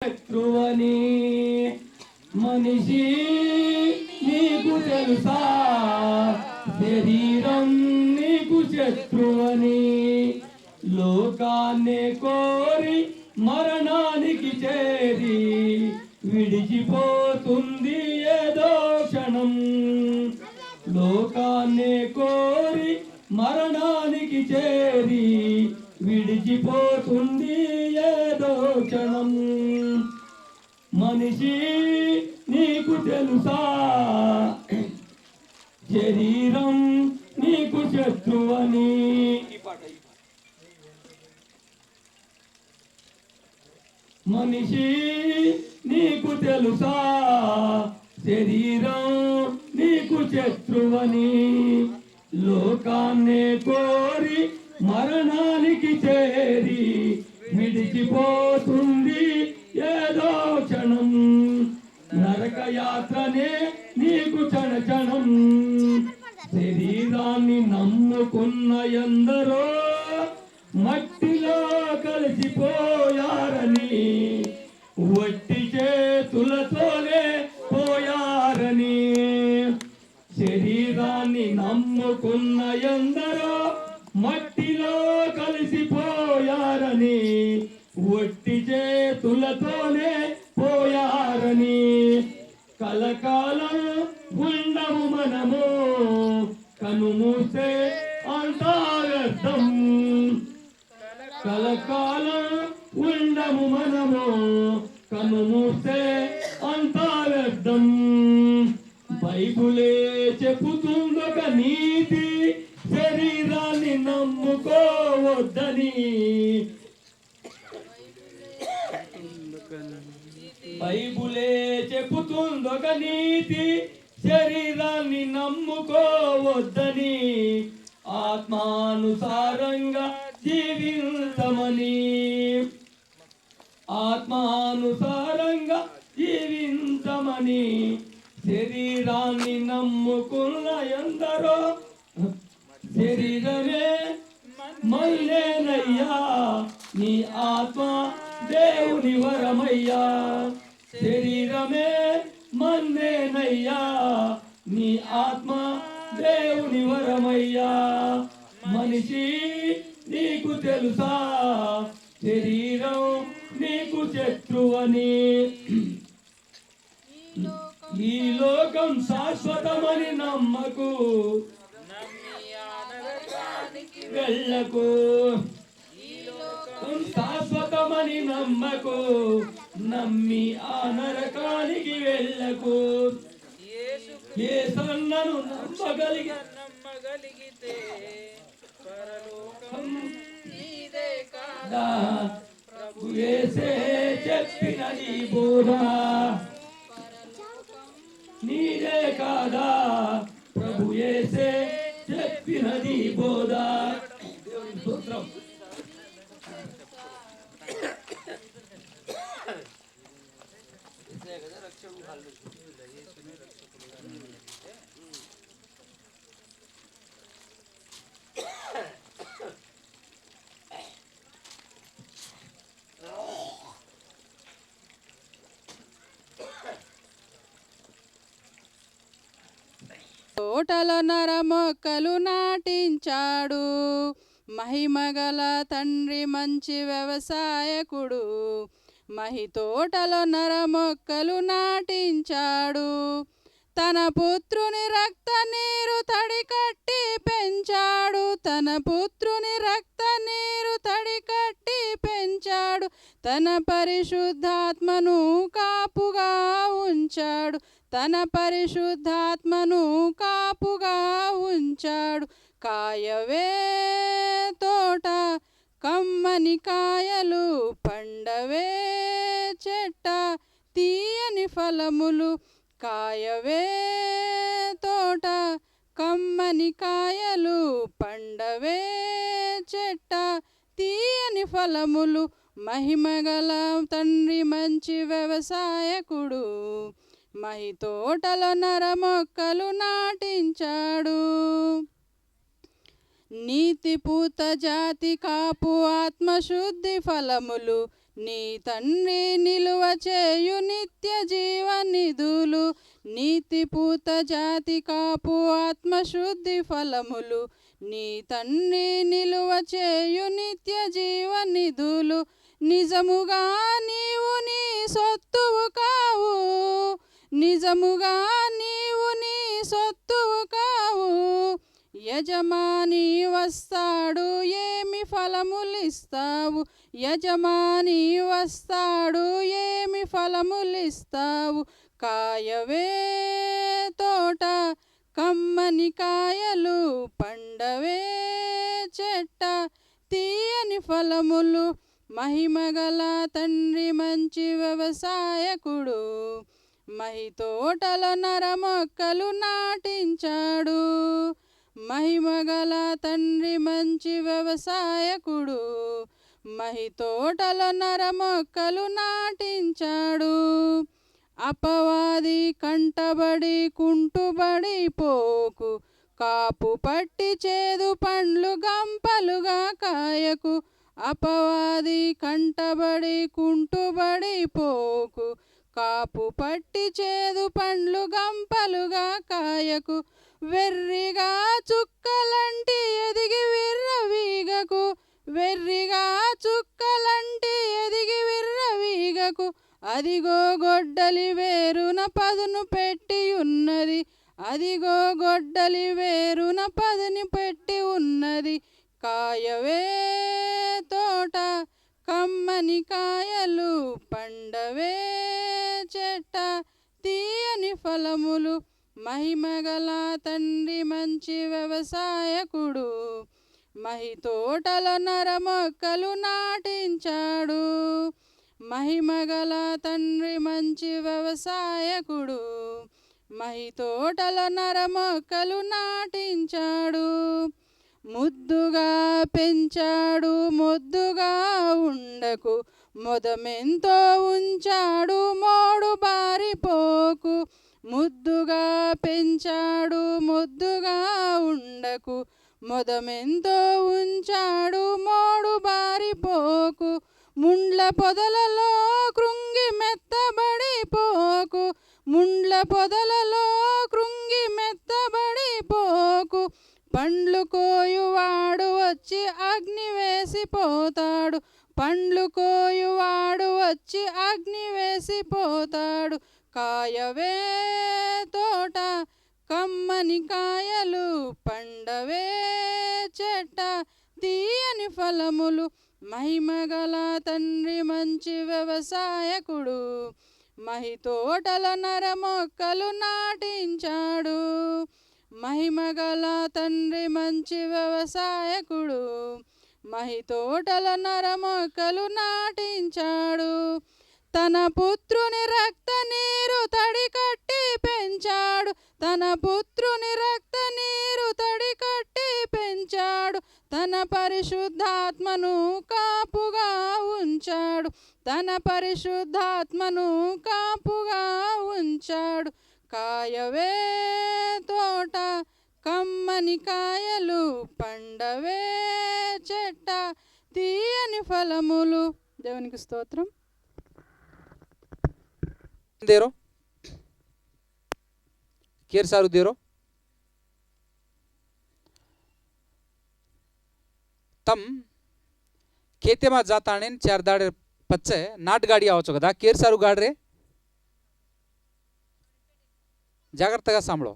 శత్రువని మనిషి నీకు తెలుసా, శరీరం నీకు శత్రువని. లోకాన్ని కోరి మరణానికి చేరి విడిచిపోతుంది ఏదో క్షణం. లోకాన్ని కోరి మరణానికి చేరి విడిచిపోతుంది ఏదో క్షణం. మనిషి నీకు తెలుసా, శరీరం నీకు శత్రువని. మనిషి నీకు తెలుసా, శరీరం నీకు శత్రువని. లోకాన్ని కోరి మరణానికి చేరి విడిచిపోతుంది ఏదో క్షణం. నరక యాత్రనే నీకు క్షణక్షణం. శరీరాన్ని నమ్ముకున్న ఎందరో మట్టిలో కలిసిపోయారని, వట్టి చేతులతోనే పోయారని. శరీరాన్ని నమ్ముకున్న ఎందరో మట్టిలో కలిసిపోయారని, వట్టి చేతులతోనే పోయారని. కలకాలం ఉండము మనము, కనుమూసే అంతా వ్యర్థం. కలకాలం ఉండము మనము, కనుమూసే అంతా వ్యర్థం. బైబులే చెబుతుందొక నీతి, శరీరాన్ని నమ్ముకోవద్దని. బైబులే చెబుతుందొక నీతి, శరీరాన్ని నమ్ముకోవద్దని. ఆత్మానుసారంగా జీవించమని, ఆత్మానుసారంగా జీవించమని. శరీరాన్ని నమ్ముకున్న ఎందరో, శరీరమే మల్లేనయ్యా, నీ ఆత్మ దేవుని వరమయ్యా. శరీరమే మన్నేనయ్యా, నీ ఆత్మ దేవుని వరమయ్యా. మనిషి నీకు తెలుసా, శరీరం నీకు శత్రువని. ఈ లోకం శాశ్వతమని నమ్మకు, వెళ్ళకు. శాశ్వతమని నమ్మకు, నమ్మి ఆ నరకానికి వెళ్ళకు. యేసన్నను నమ్మగలిగితే పరలోకం నీదే కాదా. ప్రభు యేసే చెప్పినది బోధ, నీదే కాదా. ప్రభు యేసే చెప్పినది బోధ. దేవుని స్తోత్రం. తోటలో నరమొక్కలు నాటించాడు, మహిమగల తండ్రి మంచి వ్యవసాయకుడు. తోటలో నరమొక్కలు నాటించాడు, తన పుత్రుని రక్త నీరు తడికట్టి పెంచాడు. తన పుత్రుని రక్త నీరు తడికట్టి పెంచాడు, తన పరిశుద్ధాత్మను కాపుగా ఉంచాడు. తన పరిశుద్ధాత్మను కాపుగా ఉంచాడు. కాయవే తోట, కమ్మని కాయలు పండవే చెట్ట, తీయని ఫలములు. కాయవే తోట, కమ్మని కాయలు పండవే చెట్ట, తీయని ఫలములు. మహిమగల తండ్రి మంచి వ్యవసాయకుడు, తోటలో నరమొక్కలు నాటించాడు. నీతి పూత జాతి కాపు ఆత్మశుద్ధి ఫలములు, నీ తండ్రి నిలువ చేయు నిత్య జీవ నిధులు, నీతిపూత జాతి కాపు ఆత్మశుద్ధి ఫలములు. నీ తండ్రి నిలువ చేయు నిత్య జీవ నిధులు, నిజముగా నీవు నీ సొత్తువు కావు, నిజముగా నీవు నీ సొత్తువు కావు. యజమాని వస్తాడు ఏమి ఫలములిస్తావు, యజమాని వస్తాడు ఏమి ఫలములిస్తావు. కాయవే తోట కమ్మని కాయలు, పండవే చెట్ట తీయని ఫలములు. మహిమగల తండ్రి మంచి వ్యవసాయకుడు, మహి తోటలో నరమొక్కలు నాటించాడు. మహిమగల తండ్రి మంచి వ్యవసాయకుడు, మహి తోటలో నరమొక్కలు నాటించాడు. అపవాది కంటబడి కుంటుబడి పోకు, కాపు పట్టి చేదు పండ్లు గంపలుగా కాయకు. అపవాది కంటబడి కుంటుబడి పోకు, కాపు పట్టి చేదు పండ్లు గంపలుగా కాయకు. వెర్రిగా చుక్కలంటి ఎదిగి విర్రవీగకు, వెర్రిగా చుక్కలంటి ఎదిగి విర్రవీగకు. అదిగో గొడ్డలి వేరున పదును పెట్టి ఉన్నది, అదిగో గొడ్డలి వేరున పదుని పెట్టి ఉన్నది. కాయవే తోట కమ్మని కాయలు, పండవే చెట్ట తీయని ఫలములు. మహిమగల తండ్రి మంచి వ్యవసాయకుడు, మహి తోటలో నరమొక్కలు నాటించాడు. మహిమగల తండ్రి మంచి వ్యవసాయకుడు, మహి తోటలో నరమొక్కలు నాటించాడు. ముద్దుగా పెంచాడు మొద్దుగా ఉండకు, మొదమెంతో ఉంచాడు మోడు బారిపోకు. ముద్దుగా పెంచాడు మొద్దుగా ఉండకు, మొదమెంతో ఉంచాడు మోడు బారిపోకు. ముండ్ల పొదలలో కృంగి మెత్తబడిపోకు, ముండ్ల పొదలలో కృంగి మెత్తబడిపోకు. పండ్లు కోయువాడు వచ్చి అగ్ని వేసిపోతాడు, పండ్లు కోయువాడు వచ్చి అగ్ని వేసిపోతాడు. కాయవే తోట కమ్మని కాయలు, పండవే చెట్ట తీయని ఫలములు. మహిమగల తండ్రి మంచి వ్యవసాయకుడు, మహి తోటలో నరమొక్కలు నాటించాడు. మహిమగల తండ్రి మంచి వ్యవసాయకుడు, మహి తోటలో నరమొక్కలు నాటించాడు. తన పుత్రుని రక్త నీరు తడి కట్టి పెంచాడు, తన పుత్రుని రక్త నీరు తడి కట్టి పెంచాడు. తన పరిశుద్ధాత్మను కాపుగా ఉంచాడు, తన పరిశుద్ధాత్మను కాపుగా ఉంచాడు. కాయవే తోట కమ్మని కాయలు, పండవే చెట్ట తీయని ఫలములు. దేవునికి స్తోత్రం. देरो केर सारू देरो तम खेते में जाता ने चार दाड़े पच्चे नाट गाड़ी आवचो कदा केर सारू गाड़ रे जाग्रतगा सांभळो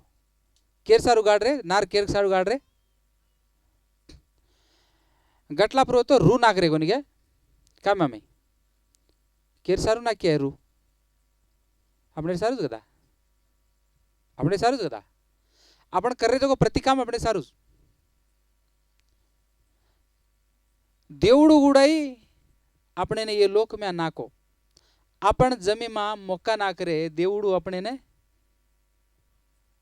केर सारू गाड़ रे नार केर सारू गाड़ रे गटला प्रो तो रू नाक रे कोनिगे का मम्मी केर सारू नाक्ये रू अपने सारूच कदा अपने सारूच कदा आपण करे तो प्रतिकाम अपने सारूच देवड़ू गुड़ाई अपने ने ये लोक में नाको आपण जमी में मोक्का ना करे देवड़ू अपने ने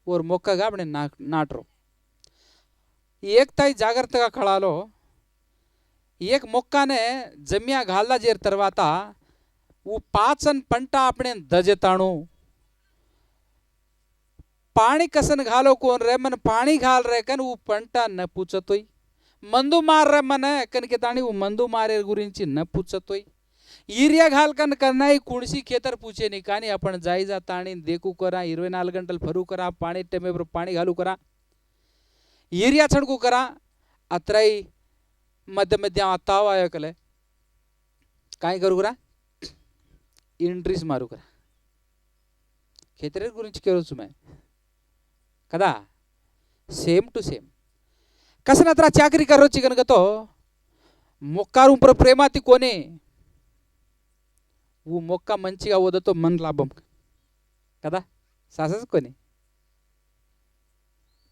और मोक्का गा अपने नाटरो एक ताई जागृत का खड़ा लो एक मोक्का ने जमिया घाला जेर तरवाता वो पाचन पंटा अपने दजताणु पानी कसन घालो कोन रे मन पानी घाल रे कन वो पंटा न पूछतोई मंदु मार रे मन कन के ताणी वो मंदु मारे गुరించి न पूछतोई యూరియా घालकन नाही कुणसी खेतर पूछे नाही కానీ आपण जायचा ताणी देखू करा 24 गंटल भरू करा पाणी टेमेवर पाणी घालू करा यूरिया छडकू करा अत्राई मध्य मध्य ताव आयो कले काय करू करा इंट्रीस मारू करा खेतर గురించి केरोचु मैं కదా సేమ్ టు సేమ్ कसनत्र चाकरी करोची गनक तो మొక్కారు ప్రేమాతి कोने वो మొక్క మంచిగా ఓదతో మన లాభం కదా సాససుకొని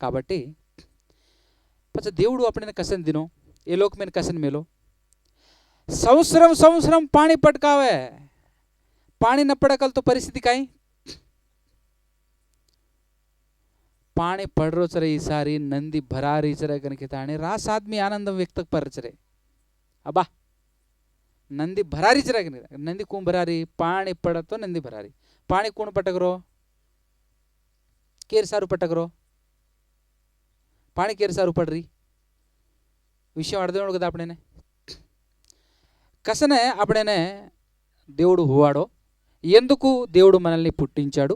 కాబట్టి પછી దేవుడు આપણે કસન દિનો એ લોક મેન કસન મેલો સંવત્સરમ સંવત્સરમ પાણી પટકાવે પાણી ન પડકલ તો પરિસ્થિતિ કાઈ पाणी पडरोच रे ई सारी नंदी भरारी चरे कनके ताणे रास आदमी आनंद व्यक्त परचरे अबा नंदी भरारी चरे कनके नंदी कोण भरारी पाणी पडतो नंदी भरारी पाणी कोण पटकरो केर सारू पटकरो पाणी केर सारू पडरी विषय అర్థం కదా આપણને కసనే આપણને దేవుడు హువాడో ఎందుకు దేవుడు మనల్ని పుట్టించాడు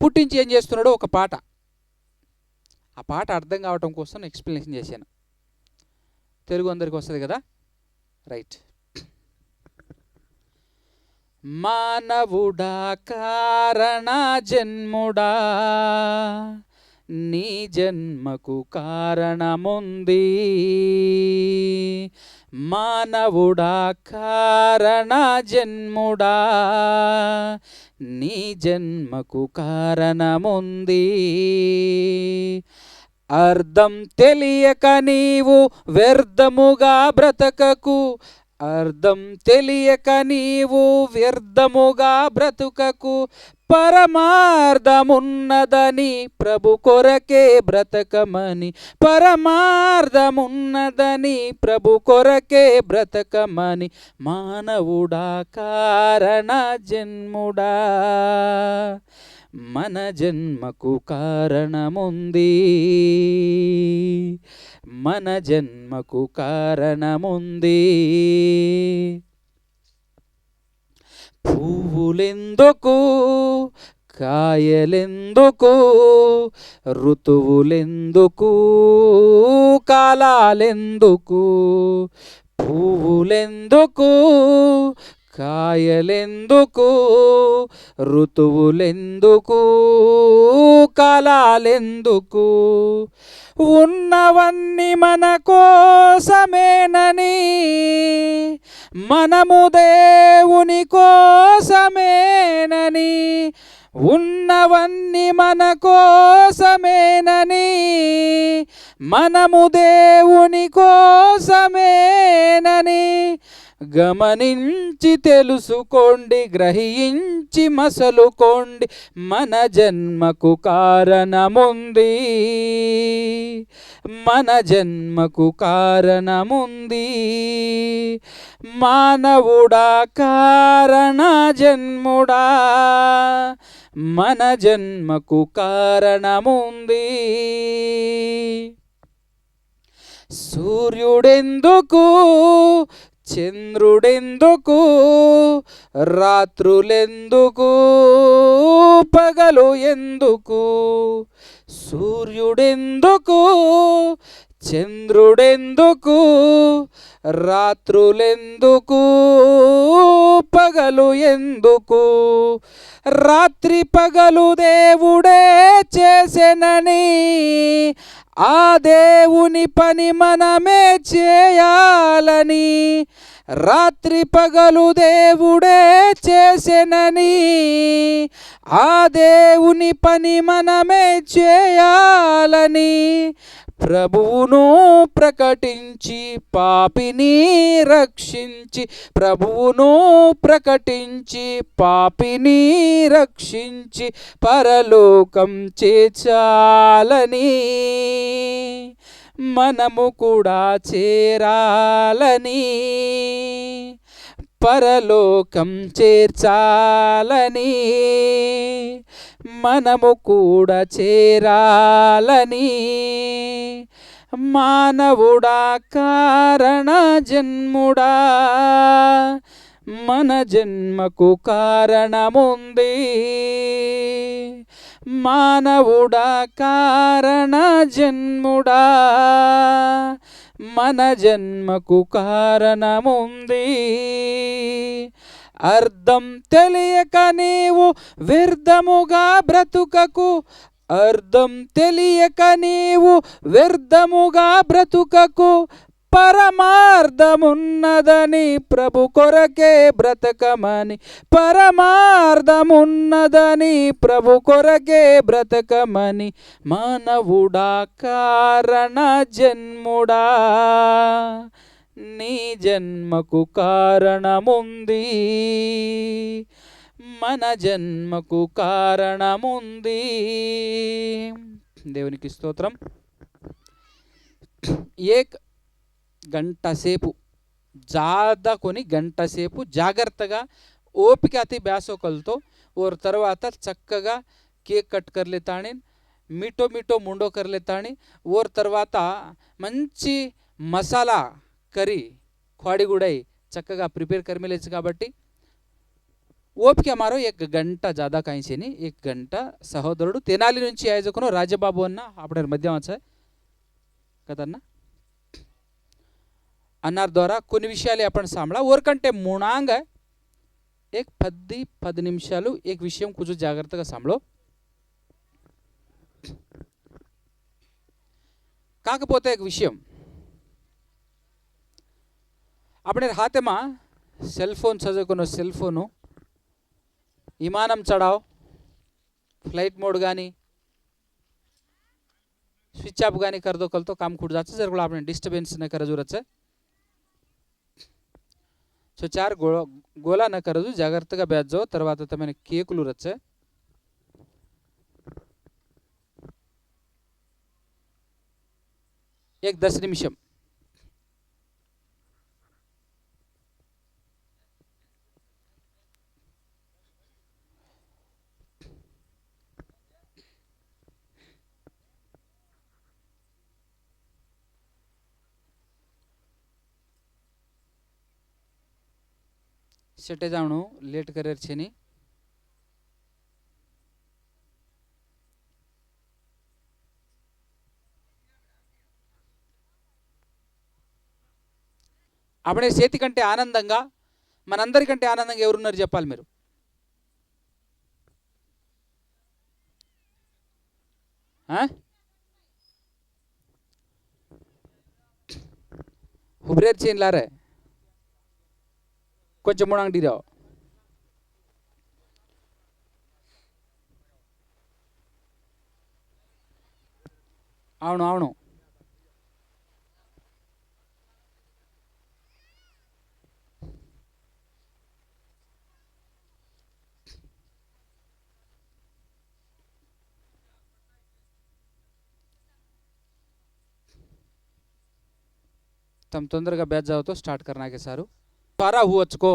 పుట్టించి ఏం చేస్తున్నాడో ఒక పాట ఆ పాట అర్థం కావటం కోసం ఎక్స్ప్లెనేషన్ చేశాను తెలుగు అందరికి వస్తుంది కదా రైట్ మానవుడా కారణ జన్ముడా నీ జన్మకు కారణముంది మానవుడా కారణ జన్ముడా నీ జన్మకు కారణముంది అర్థం తెలియక నీవు వ్యర్థముగా బ్రతకకు అర్థం తెలియక నీవు వ్యర్థముగా బ్రతుకకు పరమార్థమున్నదని ప్రభు కొరకే బ్రతకమని పరమార్థమున్నదని ప్రభు కొరకే బ్రతకమని మానవుడా కారణ జన్ముడా మన జన్మకు కారణముంది మన జన్మకు కారణముంది పువ్వులెందుకు కాయలెందుకు ఋతువులెందుకు కాలాలెందుకు పువ్వులెందుకు కాయలెందుకు ఋతువులెందుకు కాలాలెందుకు ఉన్నవన్నీ మన కోసమేనని మనము దేవుని కోసమేనని ఉన్నవన్నీ మన కోసమేనని మనము దేవుని కోసమేనని గమనించి తెలుసుకోండి గ్రహించి మసలుకోండి మన జన్మకు కారణముంది మన జన్మకు కారణముంది మానవుడా కారణ జన్ముడా మన జన్మకు కారణముంది సూర్యుడెందుకు చంద్రుడెందుకు రాత్రులెందుకు పగలు ఎందుకు సూర్యుడెందుకు చంద్రుడెందుకు రాత్రులెందుకు పగలు ఎందుకు రాత్రి పగలు దేవుడే చేసెనని ఆ దేవుని పని మనమే చేయాలని రాత్రి పగలు దేవుడే చేసెనని ఆ దేవుని పని మనమే చేయాలని ప్రభువును ప్రకటించి పాపిని రక్షించి ప్రభువును ప్రకటించి పాపిని రక్షించి పరలోకం చేర్చాలని మనము కూడా చేరాలని పరలోకం చేర్చాలని మనము కూడా చేరాలని మానవుడా కారణ జన్ముడా మన జన్మకు కారణముంది. మానవుడా కారణ జన్ముడా, మన జన్మకు కారణముంది. అర్థం తెలియక నీవు వ్యర్థముగా బ్రతుకకు, అర్థం తెలియక నీవు వ్యర్థముగా బ్రతుకకు. పరమార్థమున్నదని ప్రభు కొరకే బ్రతకమని, పరమార్థమున్నదని ప్రభు కొరకే బ్రతకమని. మానవుడా కారణ జన్ముడా, నీ జన్మకు కారణముంది. మన జన్మకు కారణముంది. దేవునికి స్తోత్రం. ఏక్ గంట సేపు జాదకొని గంట సేపు జాగ్రత్తగా ఓపిక అతి బ్యాసోకలతో और తర్వాత చక్కగా కేక్ కట్ कर लेता అని, మీటో మీటో ముండో कर लेता అని, और తర్వాత మంచి మసాలా కర్రీ కోడిగుడై చక్కగా ప్రిపేర్ कर मिलेచ్చు. కాబట్టి ఓపిక మారో एक గంట జాదా కాయించేని एक గంట సహోదరుడు తెనాలి నుంచి ఆయోజకును రాజబాబు అన్న అప్పుడే మధ్య వచ్చాయి కదన్నా అన్నారు ద్వారా కొన్ని విషయాలు आपण सांभळा. ఓరకంటే మూణాంగ एक 10 నిమిషాలు एक విషయం కొంచెం జాగ్రత్తగా सांभळो. కాకపోతే एक విషయం આપણે હાથમાં సెల్ ఫోన్ చదువుకున్న సెల్ ఫోను విమానం చడావ్ फ्लाइट मोड కానీ स्विच ऑफ కానీ कर दो कल तो काम खुट जातं. जर આપણે डिस्टर्बेंस न करा जरूरत है. సో 4 గోలా न करजू, జాగ్రత్తగా బ్యాచ్ जाओ. తర్వాత తమనే కేకులు రచ్చే. एक 10 నిమిషం सेटे जावणू लेट करेर छे नी. આપણે చేతి కంటే ఆనందంగా మనందరికంటే ఆనందంగా ఎవరున్నారు చెప్పాలి మీరు. ಹುಬ್ರೇರ್ ಚೇನ್ ಲಾರೆ కొంచెం మూడంగ డీరావు. అవును అవును तम తొందరగా బ్యాచ్ जाओ तो स्टार्ट करना के सारू च्वारा हुवచ్చుకో.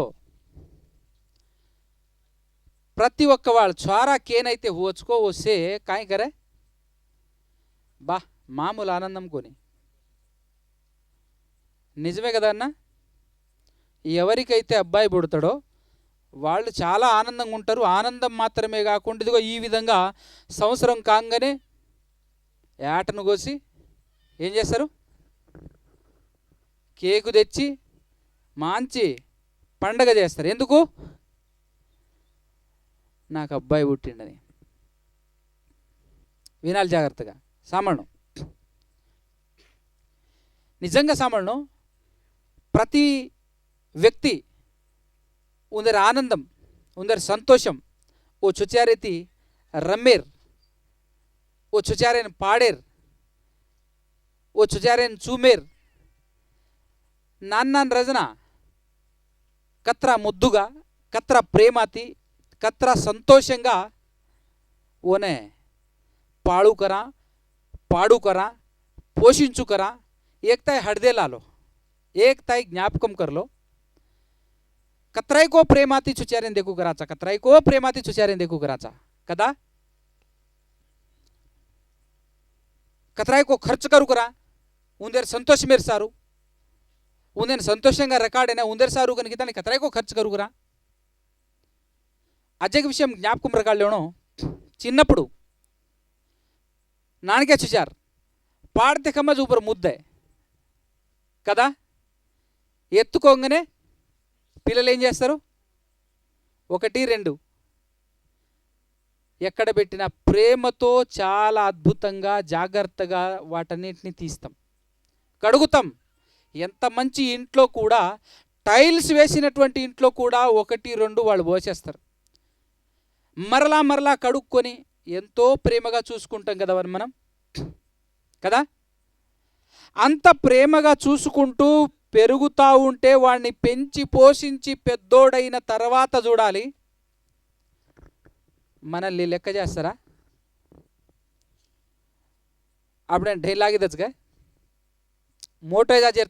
ప్రతి ఒక్క వాళ్ళు చ్వారా కేనైతే हुवచ్చుకో వస్తే కాయ కరే బా మామూలు ఆనందం కొని. నిజమే కదా అన్న. ఎవరికైతే అబ్బాయి పుడతాడో వాళ్ళు చాలా ఆనందంగా ఉంటారు. ఆనందం మాత్రమే కాకుండా ఇదిగో ఈ విధంగా సంవత్సరం కాగానే ఏటను కోసి ఏం చేస్తారు, కేకు తెచ్చి మంచి పండగ చేస్తారు. ఎందుకు? నాకు అబ్బాయి పుట్టిండని. వినాలి జాగ్రత్తగా. సామణం నిజంగా సామణం ప్రతి వ్యక్తి ఉందరి ఆనందం ఉందరి సంతోషం ఓ చుచారేతి రమ్మేర్, ఓ చుచారేన్ పాడేర్, ఓ చుచారేన్ చూమేర్. నాన్న రజన కత్ర ముద్దుగా కత్ర ప్రేమాతి కత్ర సంతోషంగా ఓనే పాడు కరా పాడు కరా పోషించు కరా. ఏకతాయి హడ్దే లాలో ఏకతాయి జ్ఞాపకం करलो. कतराई को प्रेमाती चुचारेन देखू कराचा, कतराई को प्रेमाती चुचारेन देखू कराचा कदा. कतराई को खर्च करू करा उंदेर संतोष मेर सारू ఉందని సంతోషంగా రికార్డైనా ఉందరు సారు కనుక దాన్ని కతరాకో ఖర్చు కరుగురా అజగ విషయం జ్ఞాపకం రకాళ్ళేనో చిన్నప్పుడు నాన్నకే చూచారు పాడితే కమ్మ చూపరు ముద్దే కదా ఎత్తుకోగానే పిల్లలు ఏం చేస్తారు 1 2 ఎక్కడ పెట్టిన ప్రేమతో చాలా అద్భుతంగా జాగ్రత్తగా వాటన్నిటిని తీస్తాం కడుగుతాం ఎంత మంచి ఇంట్లో కూడా టైల్స్ వేసినటువంటి ఇంట్లో కూడా 1 2 వాళ్ళు పోసేస్తారు మరలా కడుక్కొని ఎంతో ప్రేమగా చూసుకుంటాం కదా మనం కదా అంత ప్రేమగా చూసుకుంటూ పెరుగుతూ ఉంటే వాడిని పెంచి పోషించి పెద్దోడైన తర్వాత చూడాలి మనల్ని లెక్క చేస్తారా આપણે ઢેર લાગી દસ ગए મોટો એજાજેર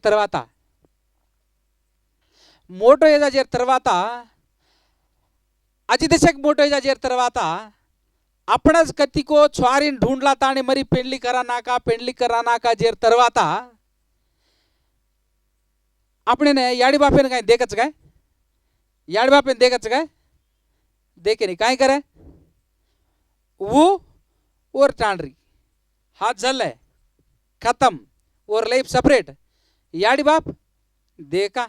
తర్వాత అతి దశક મોટો એજાજેર తర్వాత आपणच कत्तिको छ्वारीन ढूंढला ताणी मरी पेंडली करा नाका जेर తర్వాత આપણે ને याडी बापेने काय देखच काय याडी बापेने देखच काय देखे नहीं काय करे वो और टांडरी हाथ जल है खत्म और लाइफ सेपरेट याडी बाप देखा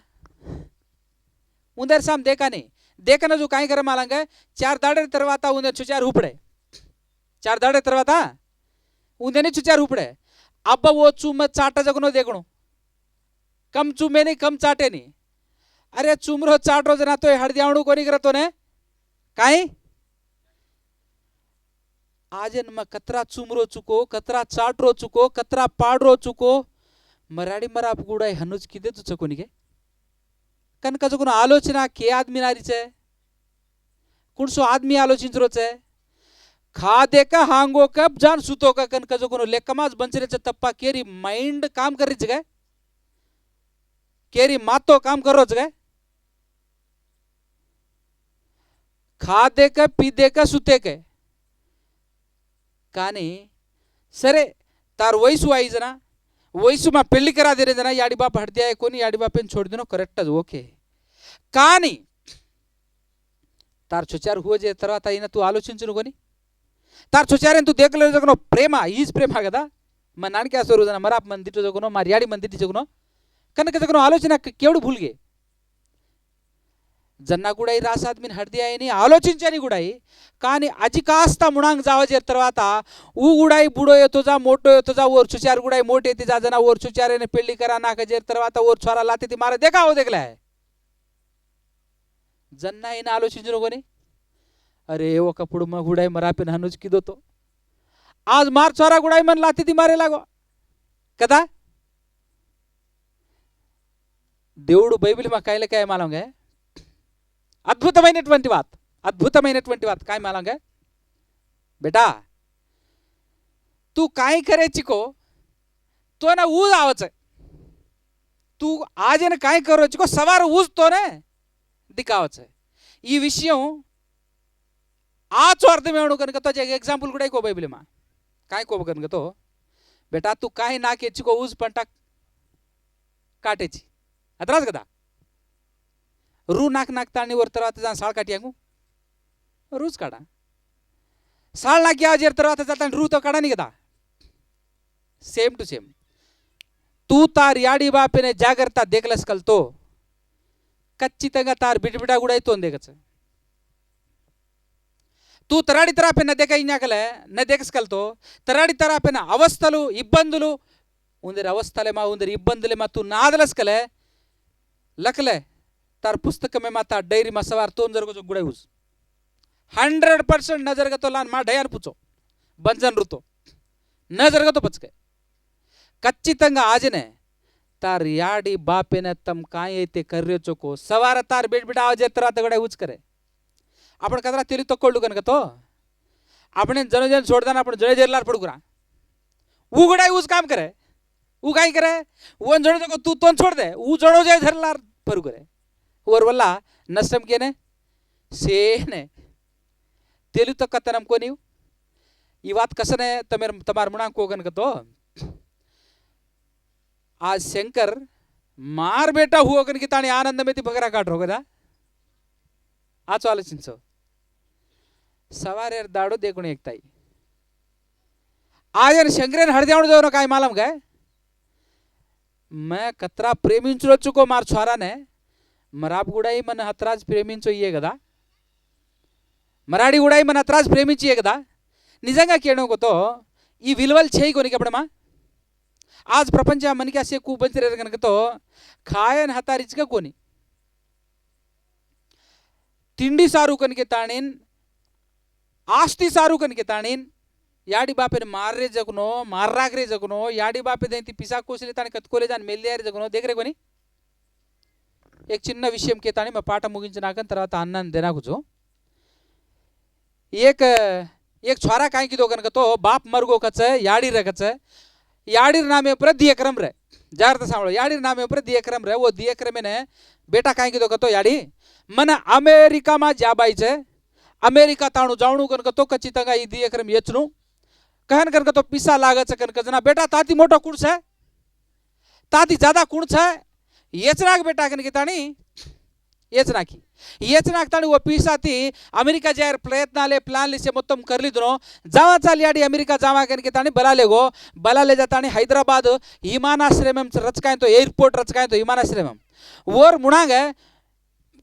उंदर साम देखा नहीं देखना जो काय करे मालंगे 4 दाड़े तरवाता उंदर चुचार हुपड़े 4 दाड़े तरवाता उंदर ने चुचार हुपड़े अब वो चूम चाटा जगनो देखनो कम चूमे नहीं कम चाटे नहीं अरे चुमरो चाटो जना तो हळद्यावणू कोणी करतो ने काय आजन म कतरा चुमरो चुको कतरा चाटरो चुको कतरा पाडरो चुको मराडी मराप गुडाय हनुज किदे तुझ कोणीगे कनक जगुन आलोचना के आदमी नारीचे कुणसो आदमी आलोचिंचरोचे खादे का हांगो कब जान सुतो का कनक जगुन लेकमाज बंचरेचे तप्पा केरी माइंड काम करीच काय केरी मातो काम करोच काय खादे का पीदे का सुते के కానీ సరే తార్ వయసు ఐజన వయసు మా పెళ్లి కరా దేరేజన యాడి బాప హడ్దియాయ కొని యాడి బాపెన్ छोड़ కరెక్ట్ అది ఓకే కానీ తార్ చుచారు హో జే తర్వాత అయినా తూ ఆలోచించును కొని తార్ చుచారెన్ తూ దేకలేదు జగనో ప్రేమ ఈజ్ ప్రేమ కదా మా నాన్నకి ఆ సోరుజన మరాప్ మందిటి జగనో మా యాడి మందిటి జగనో కనుక జగనో ఆలోచన కేవడు భూల్గే జన్నా కూడా ఈ రాస్ ఆద్మీని హడ్దియాయని ఆలోచించని కూడా కానీ అజి కాస్త ముణాంగ్ जावजेर తర్వాత ऊ गुडाई बुडो येतो जा मोटो येतो जा ओर चुचार गुडाई मोटे येते जा जना ओर चुचारेने पेళ్లి करा नाका जेर తర్వాత ओर छोरा लाते ती मारे देखा हो देखला है जन्ना इन ఆలోచించును కొని अरे ఒకప్పుడు మా గుడాయి మరాపిన హనుజ్ కిదోతో आज मार छोरा गुडाई मन लाते ती मारे लागो కదా దేవుడు బైబిల్ మా కైల काय मालूंगे అద్భుతమైనటువంటి बात काय मालूंगे बेटा तू काय करायची को तो ना ऊज आवच तू आज ने काय करोची को सवार ऊज तो ने दिखावच ఈ విషయం ఆచో అర్థమేవను కనుక तो एक एग्जांपल కూడా को బైబిల్ మా काय को कనుక तो बेटा तू काय नाकेची को ऊज पंटा काटेची अतराज కదా रू नाक नाकतानी वर తర్వాత जान साळ काटियांगू रूज काढा साळ नाकी आजेर తర్వాత जातानी रू तो काढा नहीं కదా సేమ్ టు సేమ్ तू तार याडी बापेने జాగ్రత్త देखलस కల్తో ఖచ్చితంగా तार बिटबिटा కూడా అయితోంది देखच तू తరాడి తరాపే न देख ఇన్యాకలే न देखस కల్తో తరాడి తరాపేన అవస్థలు ఇబ్బందులు ఉందర అవస్థలే మా ఉందర ఇబ్బందులే మా तू नादलस कले लखले तार पुस्तक में माता डायरी में सवार तो जरगो जो गुड़ाई 100% न जरगा तो लान मा ढयान पूछो बंजन रुतो न जरगा तो पचके ఖచ్చితంగా आजने तार याडी बापेने तम काय అయితే కర్రేచోకో సవార तार बेटबिटा आवाज తర్వాత కూడా यूज करे आपण कदरा तेली तक्कोळ्ळु कनक तो आपण जनजन छोड़दाना आपण जळे जेरलार पडुकुरा ऊ गुडा यूज काम करे ऊ काय करे वन जणो को तू तोन छोड़ दे ऊ जणो जे धरलार परू करे और वल्ला नष्टम केने सेने तेलु तो कतनम को नीव ई बात कसने तमेर तमार मुणांक को गन तो आज शंकर మార్ బేటా హువో కనుక తాని ఆనందమైతే బగరా కాటరు కదా ఆచో ఆలోచించు सवारेर दाडो देखून एकताई आज शंकरेन हळद्यावण जाऊन काय मालम काय मैं कतरा प्रेमिंचुको मार छोराने मराब गुडाई मन हतराज प्रेमिंचो ये कदा मराठी गुडाई मन हतराज प्रेमिंची ये कदा నిజంగా కేణోకోతో ఈ విలువలు చేయి కొనికి అప్పుడమా आज प्रपंच మనకి అసే కూబంచరేరు కనుకతో ఖాయన్ హతారిచ్గా कोणी తిండి సారు కనుక తాణిన్ आस्ती सारू कनके ताणीन याडी बापेन मार्रे जगनो मार्रागरे जगनो याडी बापे देंती पिसा कोसले ताणी कतकोले जान मेल्ल्यारे जगनो देखरे कोणी एक చిన్న విషయం కే తాని మా పాట ముగించినాక తర్వాత అన్నాను దేనాకుచు एक छोरा काय की दो कनक तो बाप मरगो कच याडी रे कच याडीर नामे पर दियक्रम रे जारता सांभळो याडीर नामे पर दियक्रम रे वो दियक्रम ने बेटा काय की दो कतो याडी मन अमेरिका मा जाबाईचे अमेरिका ताणू जावणू कनक तो खचिతంగా ఈ దియక్రम येचनु कहन कनक तो पिसा लागच कनक जना बेटा ताती मोटो कुण छे ताती ज्यादा कुण छे येचनाक बेटा कनक ताणी येचनाकी येचनाक ताणी वो पिसाती अमेरिका जायर प्रयत्नाले प्लान लिसे మొత్తం करलिदनो जावा चाल याडी अमेरिका जावा कनक ताणी बलाले जाताणी हैदराबाद विमानाश्रयम रचकाय तो एयरपोर्ट रचकाय तो विमानाश्रयम वर मुणांग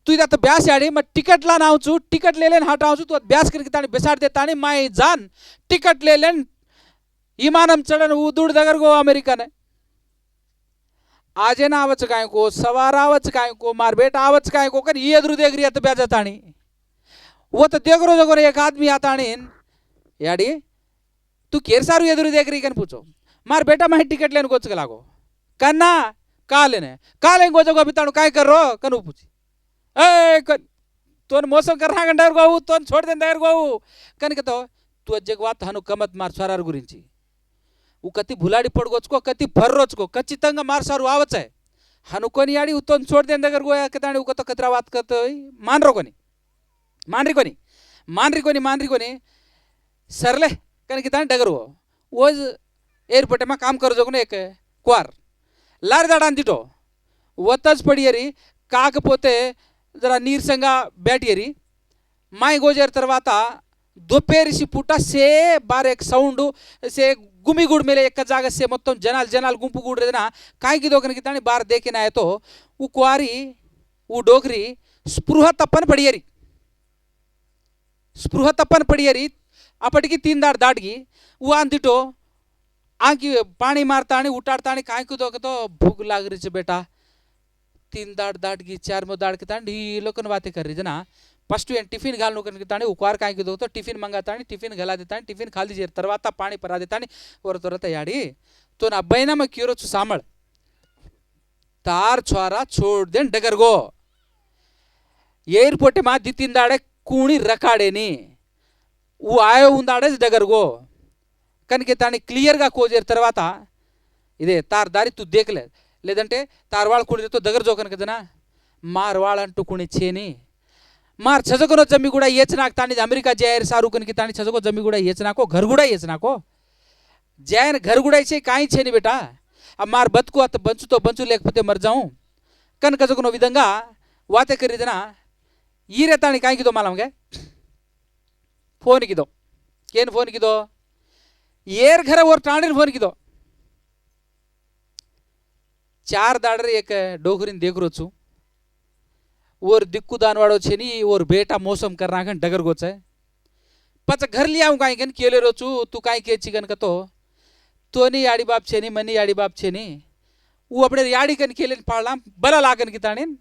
तू इधर तो ब्यास याडी मैं टिकट ला नावचू टिकट ले लेन हटावचू तू ब्यास करके ताणी बेसाड दे ताणी माय जान टिकट ले लेन विमानम चढन उदूड दगर गो अमेरिका ने आजे ना आवच काय को सवार आवच काय को मार बेटा आवच काय को कर ये एदरू देगरी अत ब्याज ताणी वो तो देगरो जगोर एक आदमी आताणीन याडी तू केर सारू एदरू देगरी कन पूछो मार बेटा मैं टिकट लेन गोच लागो कन्ना काले गो जगो बिताणू काय कर रो कनु पूछी ए तोन मौसम करना गंडार गोऊ तोन छोड़ दे दर गोऊ कनक तो तू अजगवात हनु कमत मार स्वारार गुరించి उ कति भुलाडी पडगोचको कति फर्रोचको कचितंग मार सारू आवच है हनु कोनी याडी उतोन छोड़ दे दगर गोया कताणी उकतो कतरा बात करतो मानरो कोनी मानरी कोनी सरले कनक ताणी डगर गो ओज एयरपोर्ट में काम कर जोगने एक क्वार लार दाडा दिटो वतच पडियरी కాకపోతే जरा నీరసంగా బ్యాటియరి మై గోజర్ తర్వాత దొప్పేరిసి పుట్ట సే బార్ एक సౌండ్ సే గుమిగుడ్ మేలే एक जागा से మొత్తం జనాలు గుంపు గుడ్రేదన కాయికి దోకనికి తాని బార్ దేకిన ఆయతో उ क्वारी उ डोगरी స్పృహ తప్పన పడియరి అప్పటికి 3 दाड दाटगी उ అందిటో ఆకి పాణి మారతాని ఉటాడతాని కాయికి దోకతో भूख लागरी छे बेटा 3 दाड दाटगी 4 मो दाड के तांडी लोकन बातें कर रही जना फर्स्ट एन टिफिन घालनो कन ताणी उकार काय की दो तो टिफिन मंगाताणी टिफिन घाला देताणी टिफिन खाली जेर तरवाता पाणी परा देताणी वर तोरत याडी तो ना बैना में क्योरो छु सामळ तार छोरा छोड़ देन डगर गो एयरपोर्ट मा दी 3 दाडे कूणी रखाडे नी उ आयो उंदाडे डगर गो कन के ताणी क्लियर गा कोजेर तरवाता इदे तार दारी तू देख ले లేదంటే తార్వాళ కుడితో దగ్గర జోకన కదనా మార్వాళ అంటూ కుని చేని मार छजको जमी गुड़ा येचनाक तानी अमेरिका जायर सारू कन की तानी छजको जमी गुड़ा येचनाको घर गुड़ा येचनाको जायन घर गुड़ा छे काई छे नी बेटा अब मार बतको अत बंचु लेखपते मर जाऊं कन कजको विधंगा वाते करीदना ईरे तानी काई किदो मालम गे फोन किदो केन फोन किदो येर घर और टाणीर फोन किदो 4 दाडरे एक डोगरीन देखरो छु और दिक्कु दानवाड़ो छे नी और बेटा मौसम करना कन डगर गोच है पच घर लिया हूं काई कन केले रो छु तू काई के चिकन कतो तो नी याडी बाप छे नी मनी याडी बाप छे नी वो अपने याडी कन केले पाळला बला लागन की ताणीन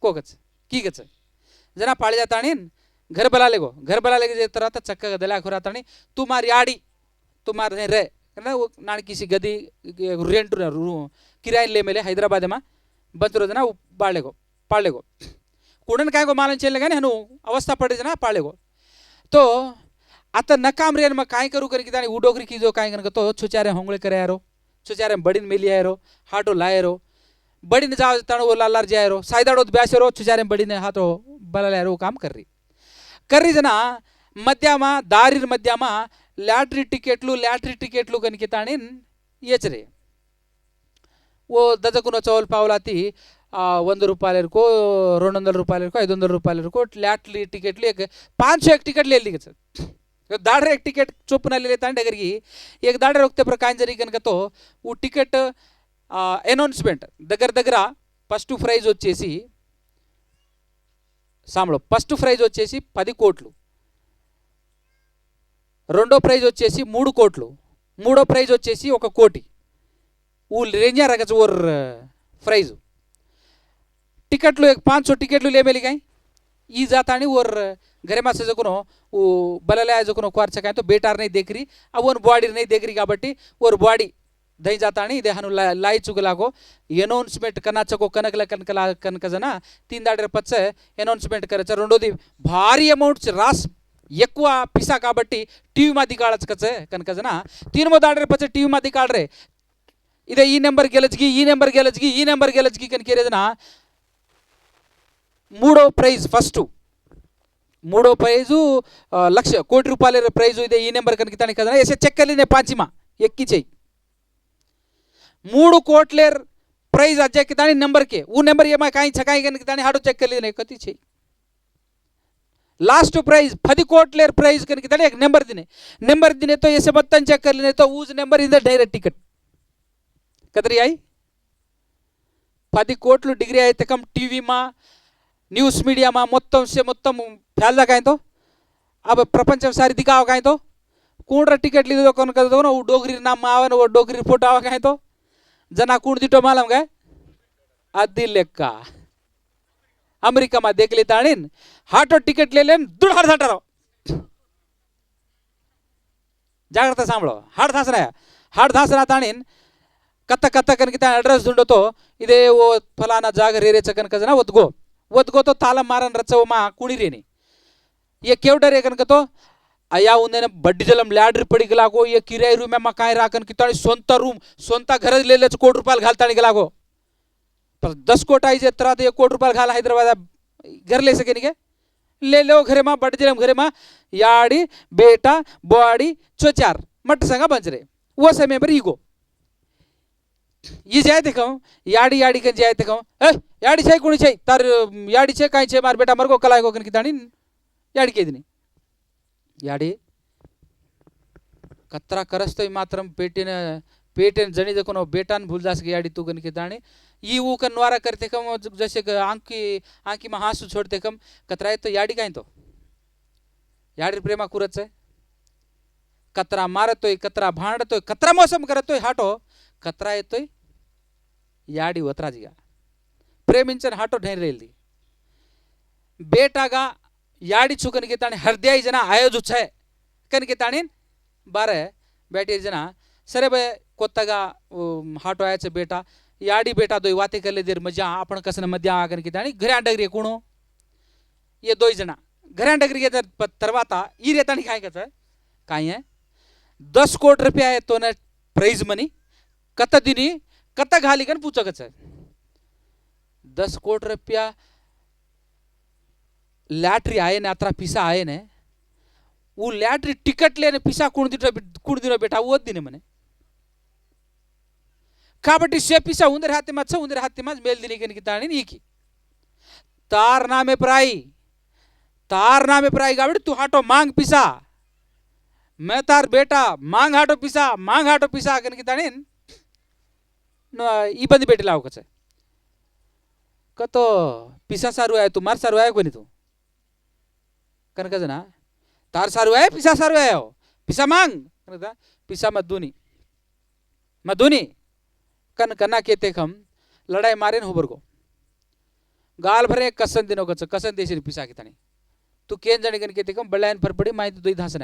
कोकच की गच जना पाळी जाताणीन घर बला लेगे जे तरह चक्का गदला खुरा ताणी तू मार याडी तू मार रे ना नान किसी गदी रेंट किराए ले मेले हैदराबाद में बंतरो जना बाळेगो पाळेगो कुडन काय गो मालन चेले गानी हनु अवस्था पड़े जना पाळेगो तो आता नकाम रेन में काय करू कर की तानी उडोगरी की जो काय कन तो छुचारे होंगळे करे यारो छुचारे बडीन मेली यारो हाटो लायरो बडीन जाव ताणो वो लालार जायरो सायदाडो ब्यासेरो छुचारे बडीने हातो बला यारो काम कर रही जना मध्यामा दारीर मध्यामा लैटरी टिकेटलू कन की ताणीन येच रे ఓ దజకున్న చౌల్ పావులాతి 100 రూపాయల వరకు 200 రూపాయల వరకు 500 రూపాయల వరకు లాटली टिकटली 500 एक टिकट ले ली दाड़े एक टिकट चुप न लेता डगर की एक दाड़े रोकते पर कान जरी कనుక तो वो टिकट అనౌన్స్మెంట్ దగ్గర దగ్గర ఫస్ట్ ప్రైజ్ వచ్చేసి సాంబలో ఫస్ట్ ప్రైజ్ వచ్చేసి 10 కోట్లు, రెండో ప్రైజ్ వచ్చేసి 3 కోట్లు, మూడో ప్రైజ్ వచ్చేసి 1 కోటి. वो रेंजा रखा और प्राइज टिकट लो 500 टिकट ले मिल गए ई जाता नहीं और घरे में से जो कोनो वो बलले जो कोनो क्वार चकाए तो बेटार नहीं देख रही अब वो बॉडी नहीं देख रही काबट्टी और बॉडी दही जाता नहीं दे हनु लाई चुगला को అనౌన్స్మెంట్ करना चको कनक जना 3 दाडर पच्चे అనౌన్స్మెంట్ करायचं రెండోది భారీ అమౌంట్ రాస్ ఎక్కువ పిసా కాబట్టి టీవీ మాది కాడచ్చు కచ్చే కనుక జన 3 दाडर पच्चे टीवी मादी काढ रे इधे ई नंबर गेलजगी ई नंबर गेलजगी ई नंबर गेलजगी कनकेरेदना मूडो प्राइज फस्ट मूडो प्राइज लक्ष कोटी रूपायల प्राइज इधे ई नंबर कनकितानी कदना ऐसे चेक कर लेने पांचमा एक्की चाहिए 3 कोटले प्राइज अजय कितानी नंबर के वो नंबर ये मैं काई छकाई कनकितानी हाडो चेक कर लेने कति चाहिए लास्ट प्राइज 10 कोटले प्राइज कनकितानी एक नंबर दिने तो ऐसे बत्तन चेक कर लेने तो उस नंबर इधर डायरेक्ट टिकट कदरी आई 10 కోట్లు डिग्री అయితే कम टीवी में न्यूज़ मीडिया में మొత్తం से మొత్తం फैलदा काई तो अब प्रपंच सारी दिखाओ काई तो कौन टिकट ली तो कौन कर दो ना वो डोगरी नाम आवे ना वो डोगरी फोटो आवे काई तो जना कौन दिटो मालूम गए आदि लेक्का अमेरिका में देख लेता नहीं हाटो टिकट ले लेन दुड़ हर धाटा रहो जागृता सांभळो हाड धासना ताणीन कत्ता कत्ता कनकिता अड्रेस ढूंढो तो इधे वो फलाना जाग रेरे चकन कजना वदगो तो ताला मारन रचव मा कुणी रेनी ये केवडर है कनक तो अया उन्हें बड्डी जलम लैडर पड़ी गलागो ये किराए रूम में मकान राखन कितानी सोंता रूम सोंता घर ले ले कोटी रूपायल घालतानी गलागो पर 10 कोट आई जे तरा तो 1 कोटी रूपायल घाल हैदराबाद घर ले सके नहीं ले लो घरे में बड्डी जलम घरे में याड़ी बेटा बॉडी चोचार मट संगा बंजरे वो समय पर ईगो ये जाए थे कहूँ याड़ी याड़ी कन जाए थे कहूँ याड़ी छे कुणी छे तार याड़ी छे काई छे मार बेटा मर को कलाय को कन कितानी याड़ी के दिनी याड़ी कतरा करस तो मात्रम पेटेन जणी देखो नो बेटान भूल जास के याड़ी तू कन कितानी ये वो कन वारा करते कम जैसे आंकी में हासु छोड़ते कम कतरा तो याड़ी काई तो याड़ी प्रेमा कुरत है कतरा मारतोय कतरा भांडतोय कतरा मौसम करतोय हाटो कतरा येतोय याडी वतराजिगा प्रेमिंचन हाटो ढेर रेल्दी बेटागा याडी चुकन के ताणी हृदय जना आयोजु छे कन के ताणी बारे बेटे जना सरे बे कोत्तगा हाटो आयाचे बेटा याडी बेटा दोय वाते करले देर मजा आपण कसन मध्या आगन के ताणी घरे डगरी कोणो ये दोय जना घरे डगरी के तरवाता ई रे ताणी काय कच काय है 10 कोटी रुपया है तो ने प्राइज मनी कत दिनी कत घाली कन पूछो कच 10 कोटी रुपया लैटरी आए ने अतरा पिसा आए ने वो लैटरी टिकट लेने पिसा कुण दिनो बेटा वो दिने मने काबट्टी से पिसा उंदर हाथी मच मेल दिने कन कितानी नीकी तार नामे प्राई गाबड़ी तू हाटो मांग पिसा मैं तार बेटा मांग हाटो पिसा कन कितानी इबंदी बेटी लाव कच कतो पिसा सारू आया तू मार सारू आया कोनी तू कनक जना तार सारू आया हो पिसा मांग कनक पिसा मधुनी कन कना केते खम लड़ाई मारे न होबर को गाल भरे कसन दिनो कच कसन देसी पिसा कितानी तू केन जणी कन केते खम बळ्यान फरपडी माहिती दुई धासन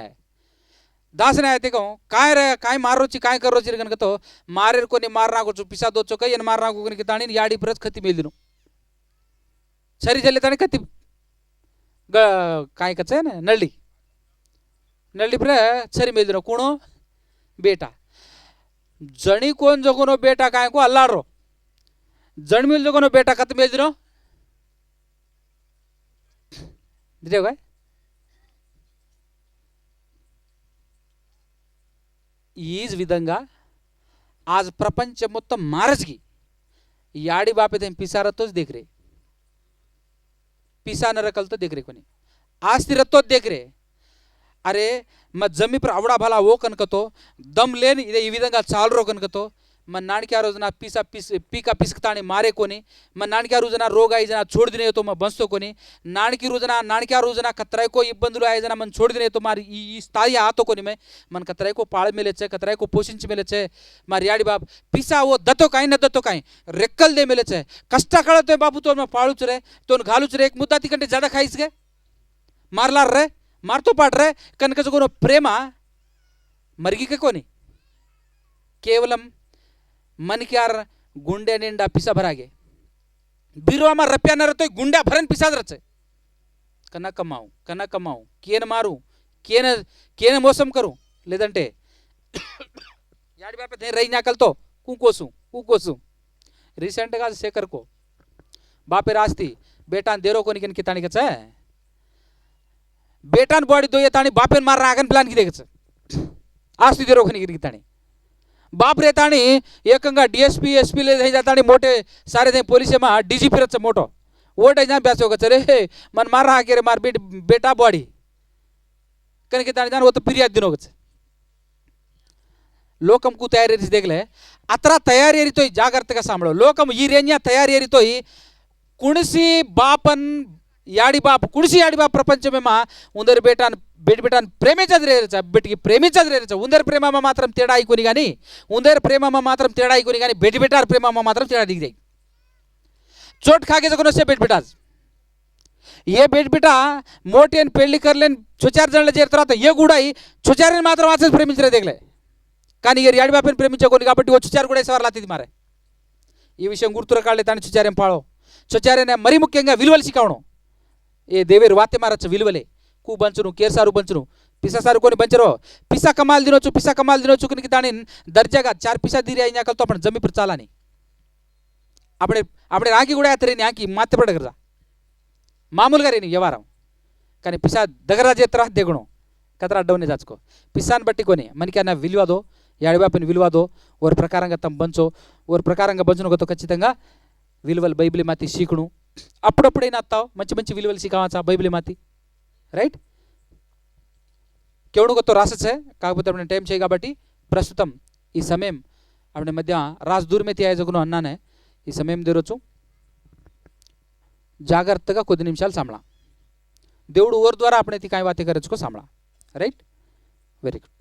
आहे ते कहूँ काय मारो ची काय करो ची कन तो मारेर कोनी मारना को पिसा दो चो कई मारना को कन कितानी याडी परत खती मेल दिनो सरी जले ताने खती काय कच है ना नल्ली पर सरी मेल दिनो कुणो बेटा जणी कोण जगोनो बेटा काय को अल्लाडरो जण मिल जगोनो बेटा कत मेल दिनो दिरे काय ఈజ్ విధంగా आज ప్రపంచం మొత్తం మారజ్కి याडी बापे ते पिसारतोच देख रे, पिसा न रकल तो देख रे कोणी आस्ती रत्तो देख रे. అరే మా జమ్మి అవడా భలా ఓ కనుకతో దమ్ లేని ఇదే ఈ విధంగా చాలరో కనుకతో మన నాన్నకి ఆ రోజున పీక పిసుకుతాని మారేకొని మన నాన్నకి ఆ రోజున రోగ ఐజన చోడిదినేతో మా బంచుతోకొని నాన్నకి ఆ రోజున కత్తరాయికో ఇబ్బందులు ఐజన మన చోడిదినేతో మరి ఈ స్థాయి ఆతోకొని మన కత్తరాయికో పాళ మేలేచ్చే కత్తరాయికో పోషించి మేలేచ్చే మరి యాడి బాబు పిసా ఓ దత్తో కాయి न दत्तो काई रेक्कल दे मेलेचे कष्टा काळतो बाबू तो मैं पाळूच रे तो घालूच रे एक मुद्दा तिकंटे ज्यादा खाईस गे मारलार रे मारतो पाठ रे कनकच कोण प्रेम मरगी के कोणी केवलम मन क्यार गुंड्या निंडा पिसा भरागे बिरोमा रप्या न रतोय गुंड्या भरन पिसाद रचे कना कमाऊ केन मारू केन మోసం करू లేదంటే యాడి బాపే తే రై నాకల్తో కూకోసు రీసెంట్గా శేఖర్కో బాపే రాస్తి బేటాన్ దేరో कोणी किताणिकच बेटान बॉडी दो येतानी बापेन मार आगन प्लान की देगच आस्ती देरो कोणी किताणी बाप रेताणी ఏకంగా डीएसपी एसपी ले जाताणी मोठे सारे ते पोलीस मा डीजीपी रच मोठो ओट जा ब्यासो गच रे मन मार हाके रे मार बेटा बॉडी कन किताणी जान वो तो फिर्याद दिनोगच లోకంకు తయారీ దేగలే అత్ర తయారీ ఏరితోయ్ జాగ్రత్తగా సాంబళో లోకం ఈ రేంజ్యా తయారీ ఏరితోయ్ కుణసి బాపన్ याडी बाप कुडसी याडी बाप प्रपंचमेमा उंदर बेटान प्रेमेचाच రేరేచ बेटिकी प्रेमीचाच రేరేచ उंदर प्रेमामा मात्रम तेडा ऐकोनी गानी उंदर प्रेमामा मात्रम तेडा ऐकोनी गानी बेटार प्रेमामा मात्रम तेडा दिख जाई चोट खागे जकोन से बेटाज ये बेटा मोटेन పెళ్లి करलेन छोचार जणले जेर తర్వాత ये गुडाई छोचारेन मात्रम आचेच प्रेमिंचरे देगले కానీ ఈ యాడి బాపని ప్రేమించకోని కాబట్టి ఓ చుచారు కూడా సవర్ లాతిది మారే ఈ విషయం గుర్తుర కాళ్ళే తాని చుచారేం పాళో చుచారేనే మరి ముఖ్యంగా విలువలు సికావడం ఏ దేవేరు వాతే మారచ్చ విలువలే కూ బంచును కేర్సారు బంచును పిసాసారు కొని బంచరో పిసా కమాల్ దినొచ్చు కినికి దాని దర్జాగా చార్ పిసా దీరి అయినాకల్తో आपण जमी पर चालानी આપણે రాకి కూడా అతరేని ఆకి మాత్తే పడగరా మామూలుగా రేని వ్యవహారం కానీ పిసా దగ్గర చేతరా దేగుణం కతరా అడ్డవనే జాచుకో పిసాన్ బట్టి కొని మనకి అన్న విలువదో యాడి బాపని విలువదో ఓర్ ప్రకారంగా తమ బంచో ఓర్ ప్రకారంగా బంచునుగతో ఖచ్చితంగా విలువలు బైబిల్ మాతి శీకును అప్పుడప్పుడైనా అత్తావు మంచి మంచి విలువలు సికావచ్చా బైబిల్ మాతి రైట్ కేవడుగతో రాసచ్చే కాకపోతే આપણે టైం చేయి కాబట్టి ప్రస్తుతం ఈ సమయం આપણે మధ్య రాజ్ దూర్ में తీయజగును అన్నానే ఈ సమయం దేరొచ్చు జాగ్రత్తగా కొద్ది నిమిషాలు సాంబళా దేవుడు ఓర్ ద్వారా આપણે ती काय वाते करचको సాంబళా రైట్ వెరీ గుడ్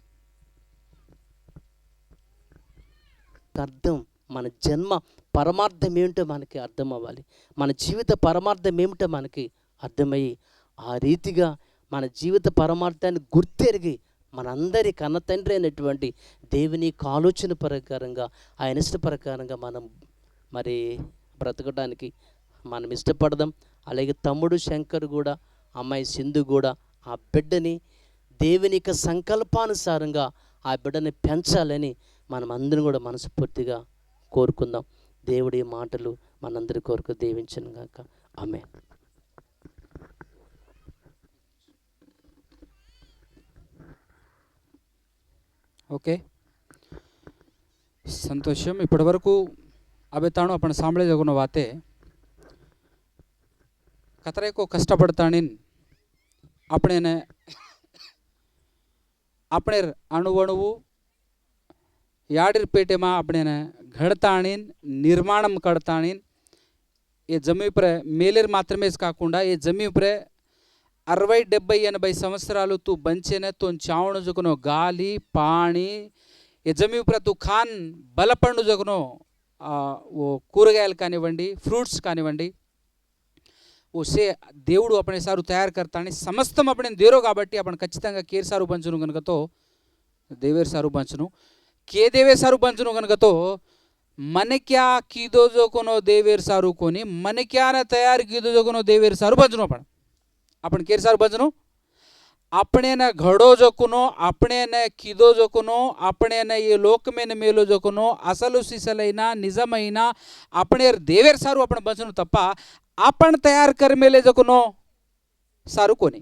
అర్థం మన జన్మ పరమార్థం ఏమిటో మనకి అర్థం అవ్వాలి మన జీవిత పరమార్థం ఏమిటో మనకి అర్థమయ్యి ఆ రీతిగా మన జీవిత పరమార్థాన్ని గుర్తెరిగి మనందరి కన్న తండ్రి అయినటువంటి దేవుని ఆలోచన ప్రకారంగా ఆయన ఇష్ట ప్రకారంగా మనం మరి బ్రతకడానికి మనం ఇష్టపడదాం. అలాగే తమ్ముడు శంకర్ కూడా అమ్మాయి సింధు కూడా ఆ బిడ్డని దేవుని యొక్క సంకల్పానుసారంగా ఆ బిడ్డని పెంచాలని మనం అందరం కూడా మనస్ఫూర్తిగా కోరుకుందాం. దేవుడి మాటలు మనందరి కొరకు దీవించును గాక. ఆమేన్. ఓకే సంతోషం. ఇప్పటి వరకు అబెతాను आपण सांभळे जगून वाते कतरे को कष्टपडताणीन આપણે અણુવણવું యాడిర్ పేటేમાં આપણે ઘડતાણીન నిర్మాణం కడతాણીన్ ఏ జమీ પર మేలేర్ మాత్రమే కాకుండా ఏ జమీ પર 60 70 80 సంవత్సరాలు తూ బంచేనే తో చావణు జకునో గాలి పాణి ఏ జమీ पर తూ ఖాన్ బలపండు జకునో ఓ కూరగాయలు కానివ్వండి ఫ్రూట్స్ కానివ్వండి उसे దేవుడు अपने सारू तयार करतानी समस्तम अपने देरो కాబట్టి आपण ఖచ్చితంగా కేర్ సారు పంచును గనుకతో దేవేర్ సారు పంచును के देवे सारू पंचनु गनगतो मन क्या कीदो जो कोनो देवेर सारू कोनी मन क्या न तयार कीदो जो कोनो देवेर सारू पंचनु आपण केर सारू पंचनु अपने न घड़ो जो कोनो अपने न कीदो जो कोनो अपने न ये लोक में न मेलो जो कोनो असलु सिसलैना निजमैना अपने देवेर सारू आपण पंचनु तप्पा आपण तयार कर मेले जो कोनो सारू कोनी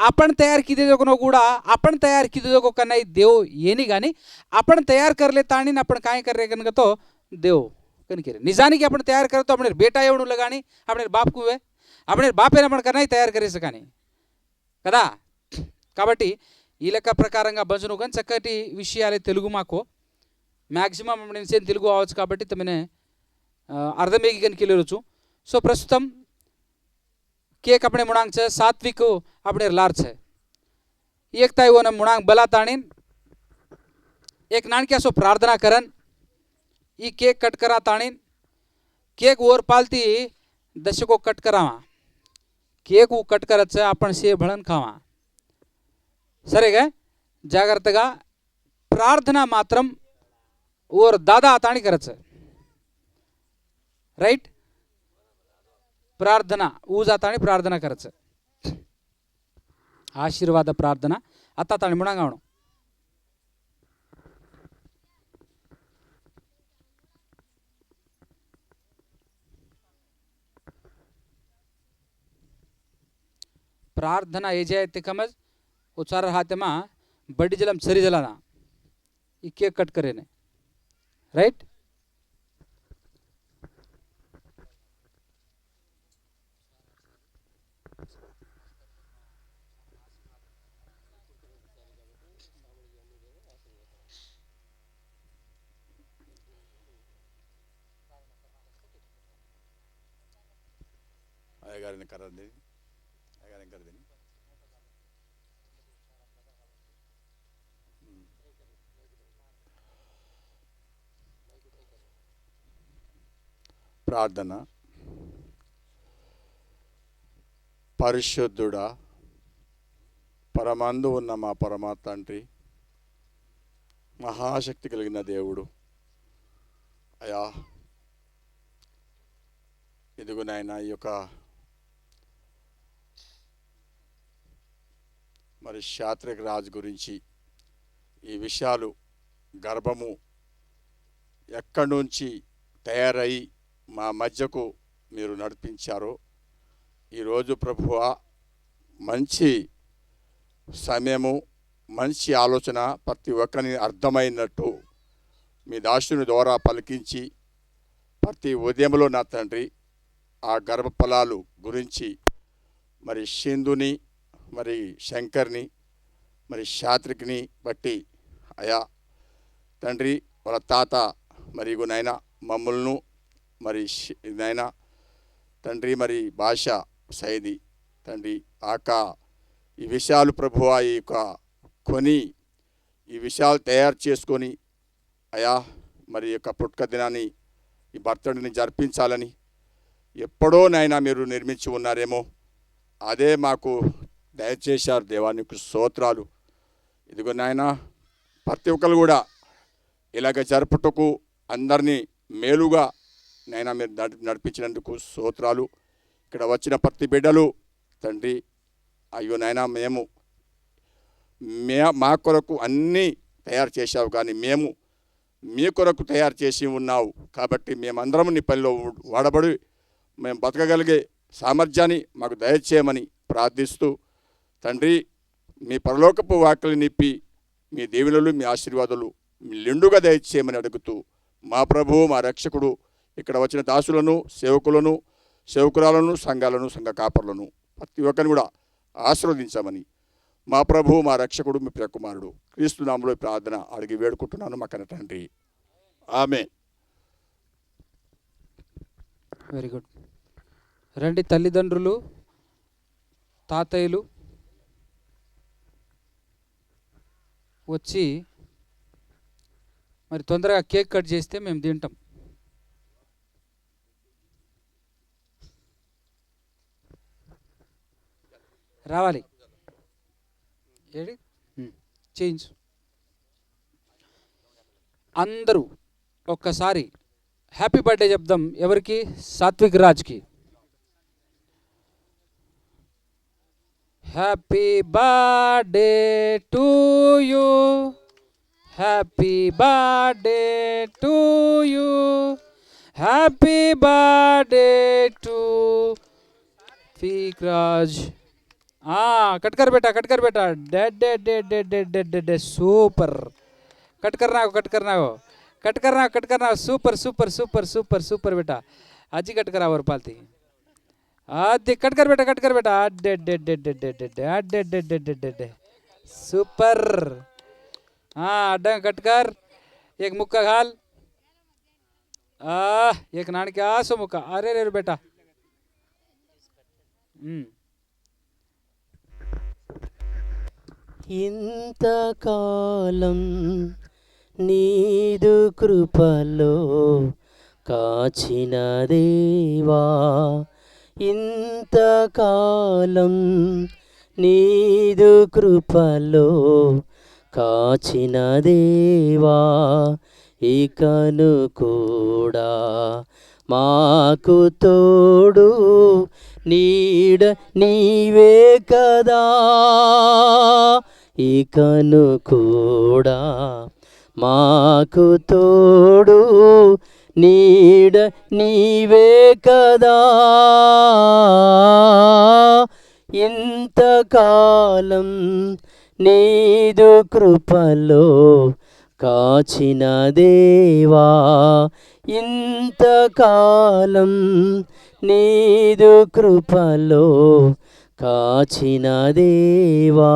आपण तयार किदे जको गुड़ा आपण तयार किदे जको कनाई देव येनी गानी आपण तयार करले ताणी आपण काय कर रे गनगतो देव कनके निजानी अपन तैयार करे तो अपने बेटा एवढू लगानी अपने बाप कुवे अपने बापे अपन करना तैयार करे सकानी కదా కాబట్టి ఈ లెక్క ప్రకారంగా భజను కానీ చక్కటి విషయాలే తెలుగు మాకు మ్యాక్సిమం నేను తెలుగు అవచ్చు కాబట్టి తమనే అర్థమేగి కనుక వెళ్ళొచ్చు సో ప్రస్తుతం केक अपने मुड़ांग छे सात्विक अपने लार छे एक ताई वो मुड़ांग बला ताणीन एक नानक्या सो प्रार्थना करन ई केक कट करा ताणीन केक ओर पालती दशको कट करावा केक वो कट करत छे आपण से भळन खावा सरेगा जाग्रतगा प्रार्थना मात्रम ओर दादा ताणी करत छे राइट प्रार्थना ऊजाताणी प्रार्थना करायचं आशीर्वाद प्रार्थना आता ताणी मुणांगावणो प्रार्थना ये जाए ते कमज उचार हाथे मा बड़ी जलम सरी जलाना ई केक कट करे ने राइट అయ్యగారిని కరండి అయ్యగారిని కరదని ప్రార్థన పరిశుద్ధుడా పరమందు ఉన్న మా పరమ తండ్రి మహాశక్తి కలిగిన దేవుడు అయా ఇదిగో నాయన ఈ యొక్క మరి శాత్రిక రాజు గురించి ఈ విషయాలు గర్భము ఎక్కడి నుంచి తయారై మా మధ్యకు మీరు నడిపించారో ఈరోజు ప్రభువా మంచి సమయము మంచి ఆలోచన ప్రతి ఒక్కరిని అర్థమైనట్టు మీ దాసుని ద్వారా పలికించి ప్రతి ఉదయంలో నా తండ్రి ఆ గర్భఫలాలు గురించి మరి సింధుని మరి శంకర్ని మరి శాత్రికిని బట్టి అయా తండ్రి వాళ్ళ తాత మరి నాయన మమ్మల్ని మరి నాయన తండ్రి మరి భాష సైది తండ్రి ఆక ఈ విషయాలు ప్రభువా ఈ యొక్క కొని ఈ విషయాలు తయారు చేసుకొని అయా మరి యొక్క పుట్టుక దినాన్ని ఈ బర్త్డేని జరిపించాలని ఎప్పుడో నాయన మీరు నిర్మించి ఉన్నారేమో అదే మాకు దయచేశారు దేవానికి స్తోత్రాలు ఇదిగో నాయన ప్రతి ఒక్కరు కూడా ఇలాగ జరుపుటకు అందరినీ మేలుగా నైనా మీరు నడిపించినందుకు స్తోత్రాలు ఇక్కడ వచ్చిన ప్రతి బిడ్డలు తండ్రి అయ్యో నాయనా మేము మా కొరకు అన్నీ తయారు చేశావు కానీ మేము మీ కొరకు తయారు చేసి ఉన్నావు కాబట్టి మేమందరం నీ పనిలో వాడబడి మేము బతకగలిగే సామర్థ్యాన్ని మాకు దయచేయమని ప్రార్థిస్తూ తండ్రి మీ పరలోకపు వాక్కులు నిప్పి మీ దీవెనలు మీ ఆశీర్వాదాలు మీ నిండుగా దయచేయమని అడుగుతూ మా ప్రభువు మా రక్షకుడు ఇక్కడ వచ్చిన దాసులను సేవకులను సేవకురాలను సంఘాలను సంఘ కాపర్లను ప్రతి ఒక్కరిని కూడా ఆశీర్వదించమని మా ప్రభువు మా రక్షకుడు మీ ప్రియకుమారుడు క్రీస్తు నామములో ప్రార్థన అడిగి వేడుకుంటున్నాను మా కన్న తండ్రి ఆమేన్. Very good. రండి తల్లిదండ్రులు తాతయ్యలు వచ్చి మరి తొందరగా కేక్ కట్ చేస్తే మేము తింటాం. రావాలి ఏడి చేంజ్ అందరూ ఒక్కసారి హ్యాపీ బర్త్డే చెప్దాం. ఎవరికి? సాత్విక్ రాజ్కి. Happy birthday to you, happy birthday to you, happy birthday to Satvik Raj. Cut कर बेटा डे डे डे डे डे डे डे डे सुपर कट करना हो कट करना super super super super super बेटा आज ही कट करा और पालती आधे कट कर बेटा अड्डे डे डे डे डे डे डे अड्डे डे डे डे डे डे सुपर हाँ अड्डा कट कर एक मुक्का घाल एक नान के आसो मुक्का अरे रे बेटा ఇంతకాలం నీదు కృపలో కాచిన దేవా ఇంతకాలం నీదు కృపలో కాచిన దేవా ఇకను కూడా మాకు తోడు నీడ నీవే కదా ఇకను కూడా మాకు తోడు నీడ నీవే కదా ఇంతకాలం నీదు కృపలో కాచిన దేవా ఇంతకాలం నీదు కృపలో కాచిన దేవా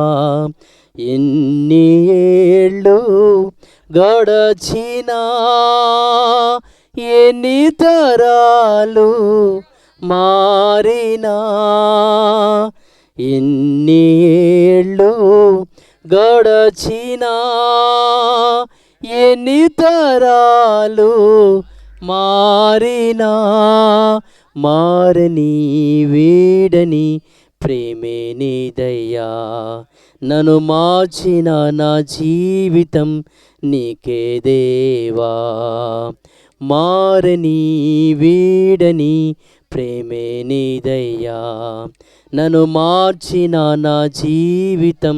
ఎన్ని ఏళ్ళు గడచినా ఎన్ని తరాలు మారినా ఎన్ని ఏళ్ళు గడచినా ఎన్ని తరాలు మారినా మారని వీడని ప్రేమే నీదయ్యా నన్ను మార్చిన నా జీవితం నీకే దేవా మారని వీడని ప్రేమే నీదయ్యా నన్ను మార్చిన నా జీవితం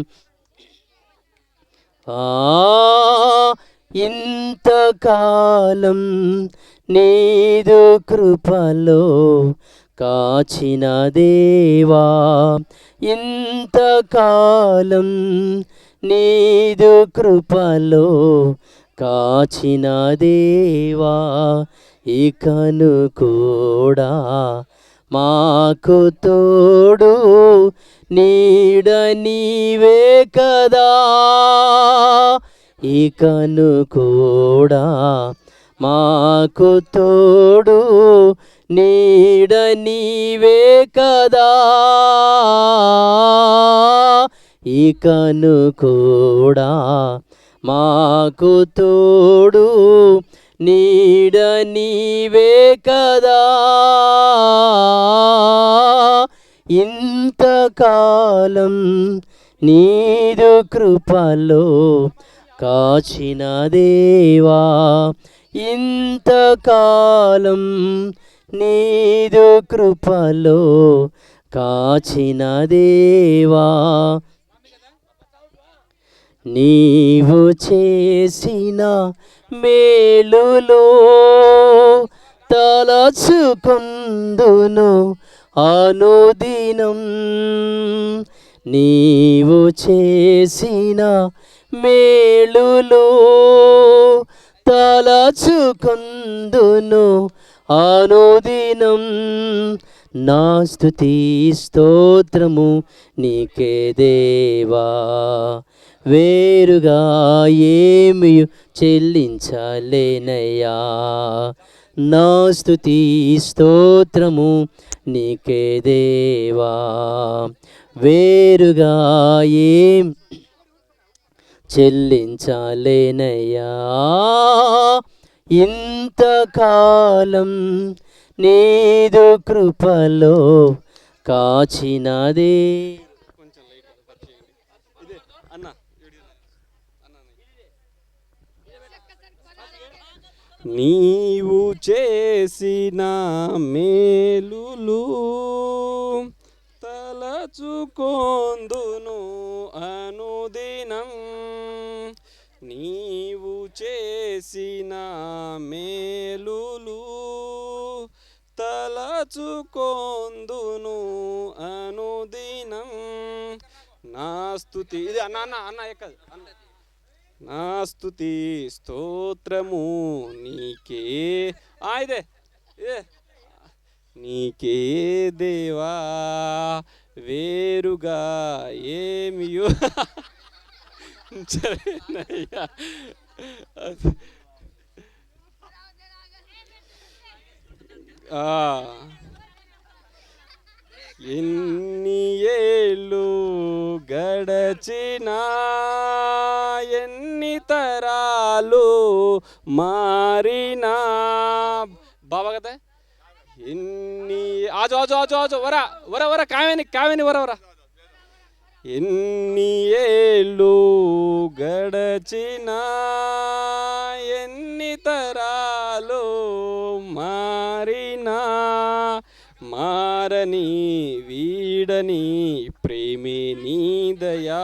ఇంతకాలం నీదు కృపలో కాచిన దేవా ఇంతకాలం నీదు కృపలో కాచిన దేవా ఇకను కూడా మాకు తోడు నీడ నీవే కదా ఇకను కూడా మాకు తోడు నీడ నీవే కదా ఇకను కూడా మాకు తోడు నీడ నీవే కదా ఇంతకాలం నీదు కృపలో కాచిన దేవా ఇంతకాలం నీదు కృపలో కాచిన దేవా నీవు చేసిన మేలులో తలచుకుందును అనుదినం నీవు చేసిన మేలులో తలచుకుందును అనుదినం నా స్తుతి స్తోత్రము నీకే దేవా వేరుగా ఏమి చెల్లించలేనయ్యా నా స్తుతి స్తోత్రము నీకే దేవా వేరుగా ఏం చెల్లించలేనయ్యా ఇంతకాలం నీదు కృపలో కాచినదే నీవు చేసిన మేలులు తలచుకొందును అనుదినం నీవు చేసిన మేలులు తలచుకొందును అనుదినం నా స్తుతి ఇది అన్న అన్న అన్న ఎక్కదు అన్న నా స్తుతి స్తోత్రము నీకే ఇదే ఇదే నీకే దేవా వేరుగా ఏమియో సరేనయ్యా. ఎన్ని ఏళ్ళు గడచినా ఎన్ని తరాలు మారినా బాబా కదా ఎన్ని ఆజో ఆజో ఆజో ఆజో వరా వర వర కావేని కావేని వర వర ఎన్ని ఏళ్ళు గడచినా ఎన్ని తరాలు మారినా మారని వీడని ప్రేమే నీ దయా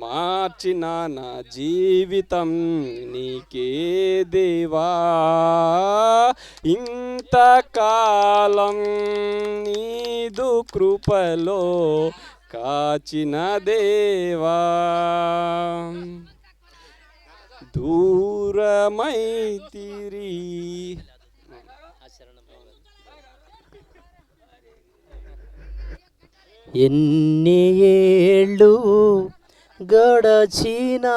మార్చిన నా జీవితం నీకే దేవా ఇంతకాలం నీదు కృపలో కాచిన దేవా దూరమైతిరి ఎన్ని ఏళ్ళు గడచినా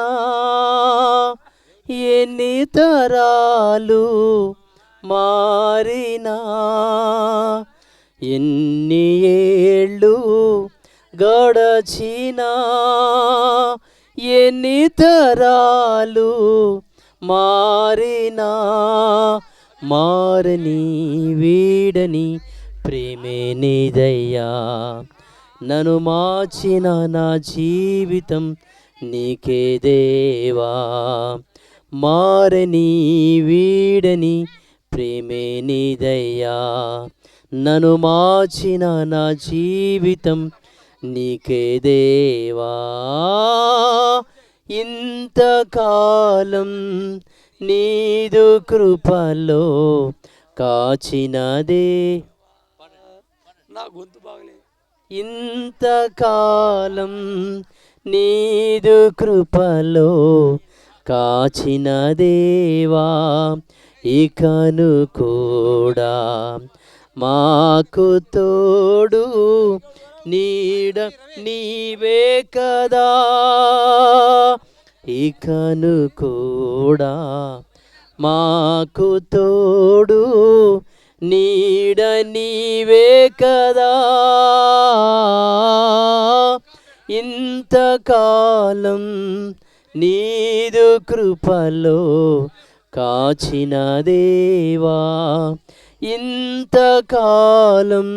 ఎన్ని తరాలు మారినా ఎన్ని ఏళ్ళు గడచినా ఎన్ని తరాలు మారినా మారని వీడని ప్రేమే నీదయ్యా నన్ను మార్చిన నా జీవితం నీకే దేవా మారని వీడని ప్రేమే నీదయ్యా నన్ను మార్చిన నా జీవితం నీకే దేవా ఇంతకాలం నీదు కృపలో కాచినదే నా గొంతు బాగలేదు. ఇంతకాలం నీదు కృపలో కాచిన దేవా ఇకను కూడా మాకు తోడు నీడ నీవే కదా ఇకను కూడా మాకు తోడు నీడ నీవే కదా ఇంతకాలం నీదు కృపలో కాచిన దేవా ఇంతకాలం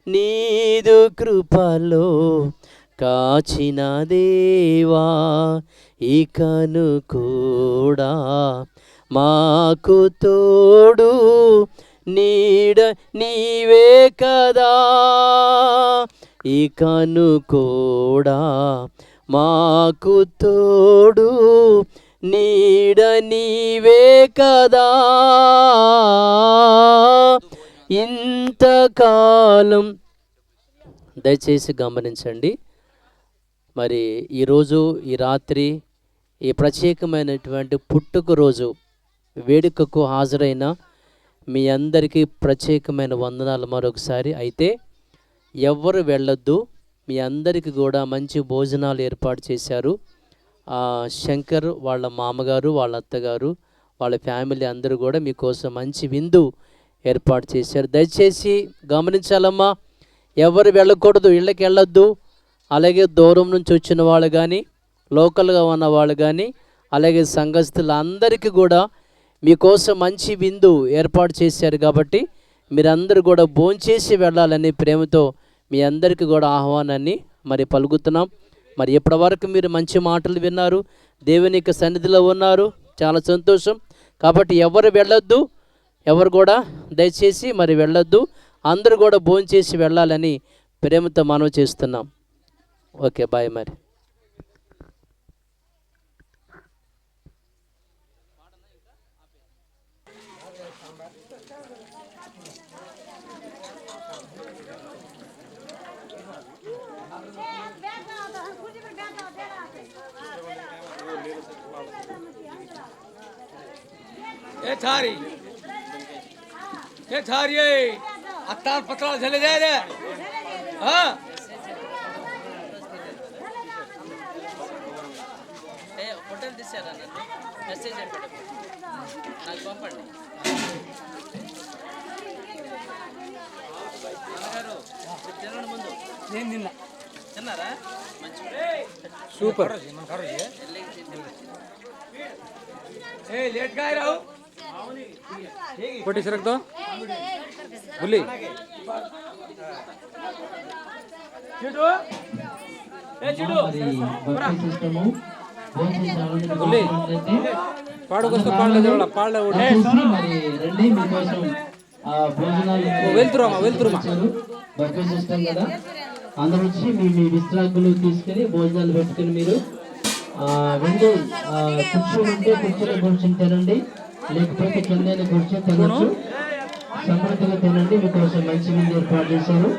నీదు కృపలో కాచిన దేవా ఇకను కూడా మాకు తోడు నీడ నీవే కదా ఇకను కూడా మాకు తోడు నీడ నీవే కదా ఇంతకాలం దయచేసి గమనించండి. మరి ఈరోజు ఈ రాత్రి ఈ ప్రత్యేకమైనటువంటి పుట్టుక రోజు వేడుకకు హాజరైన మీ అందరికీ ప్రత్యేకమైన వందనాలు మరొకసారి. అయితే ఎవ్వరు వెళ్ళొద్దు, మీ అందరికీ కూడా మంచి భోజనాలు ఏర్పాటు చేశారు. శంకర్ వాళ్ళ మామగారు వాళ్ళ అత్తగారు వాళ్ళ ఫ్యామిలీ అందరూ కూడా మీకోసం మంచి విందు ఏర్పాటు చేశారు. దయచేసి గమనించాలమ్మా, ఎవరు వెళ్ళకూడదు, ఇళ్ళకి వెళ్ళొద్దు. అలాగే దూరం నుంచి వచ్చిన వాళ్ళు కానీ లోకల్గా ఉన్న వాళ్ళు కానీ అలాగే సంఘస్థులందరికీ కూడా మీకోసం మంచి విందు ఏర్పాటు చేశారు కాబట్టి మీరందరూ కూడా భోంచేసి వెళ్ళాలని ప్రేమతో మీ అందరికీ కూడా ఆహ్వానాన్ని మరి పలుకుతున్నాం. మరి ఇప్పటివరకు మీరు మంచి మాటలు విన్నారు, దేవుని యొక్క సన్నిధిలో ఉన్నారు, చాలా సంతోషం. కాబట్టి ఎవరు వెళ్ళొద్దు, ఎవరు కూడా దయచేసి మరి వెళ్ళొద్దు, అందరూ కూడా భోంచేసి వెళ్ళాలని ప్రేమతో మనవి చేస్తున్నాం. Okay, bye. మరి थारी हे थारी अत्तार पत्रा चले जाए रे हाँ హోటల్ తీసారా నన్ను మెసేజ్ చెప్పండి నాకు పంపండి తినడం ముందు నేను తిన్నా తిన్నారా సూపర్ ए लेट का रहो कोटी सरक दो बुल्ली चिटू ए चिटू बुल्ली పాడుకొస్తే పాడలేదు పాడలే మరి రండి మీకోసం భోజనాలు వెళ్తురుమా బఫే సిస్టమ్ కదా అందరూ వచ్చి మీ మీ విశ్రాంతులు తీసుకుని భోజనాలు పెట్టుకుని మీరు వెళ్ళి కూర్చొని ఉంటే కూర్చొని తినండి లేకపోతే కింద కూర్చొని తినచ్చు సమృద్ధిగా తినండి మీకోసం మంచి విందు ఏర్పాటు చేశారు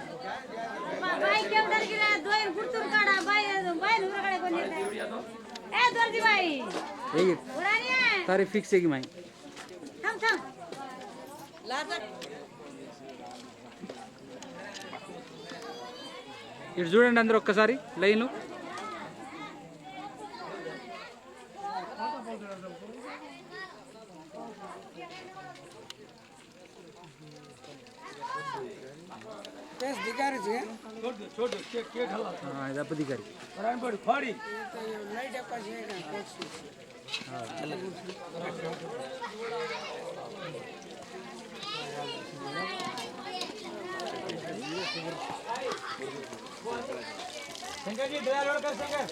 भाई क्यों डर गिरा दो गुर्तुर काड़ा भाई भाई नूर काड़े कोनी ए दर्जी भाई पुरानी है तारी फिक्स है कि मैं थम ला तक ఇటు చూడండి అందరూ ఒక్కసారి లైన్ छोड़ दो के खला ఇది అప్పదిగారి परान पड़ी फाड़ी शंकर जी ड्राइवर कर शंकर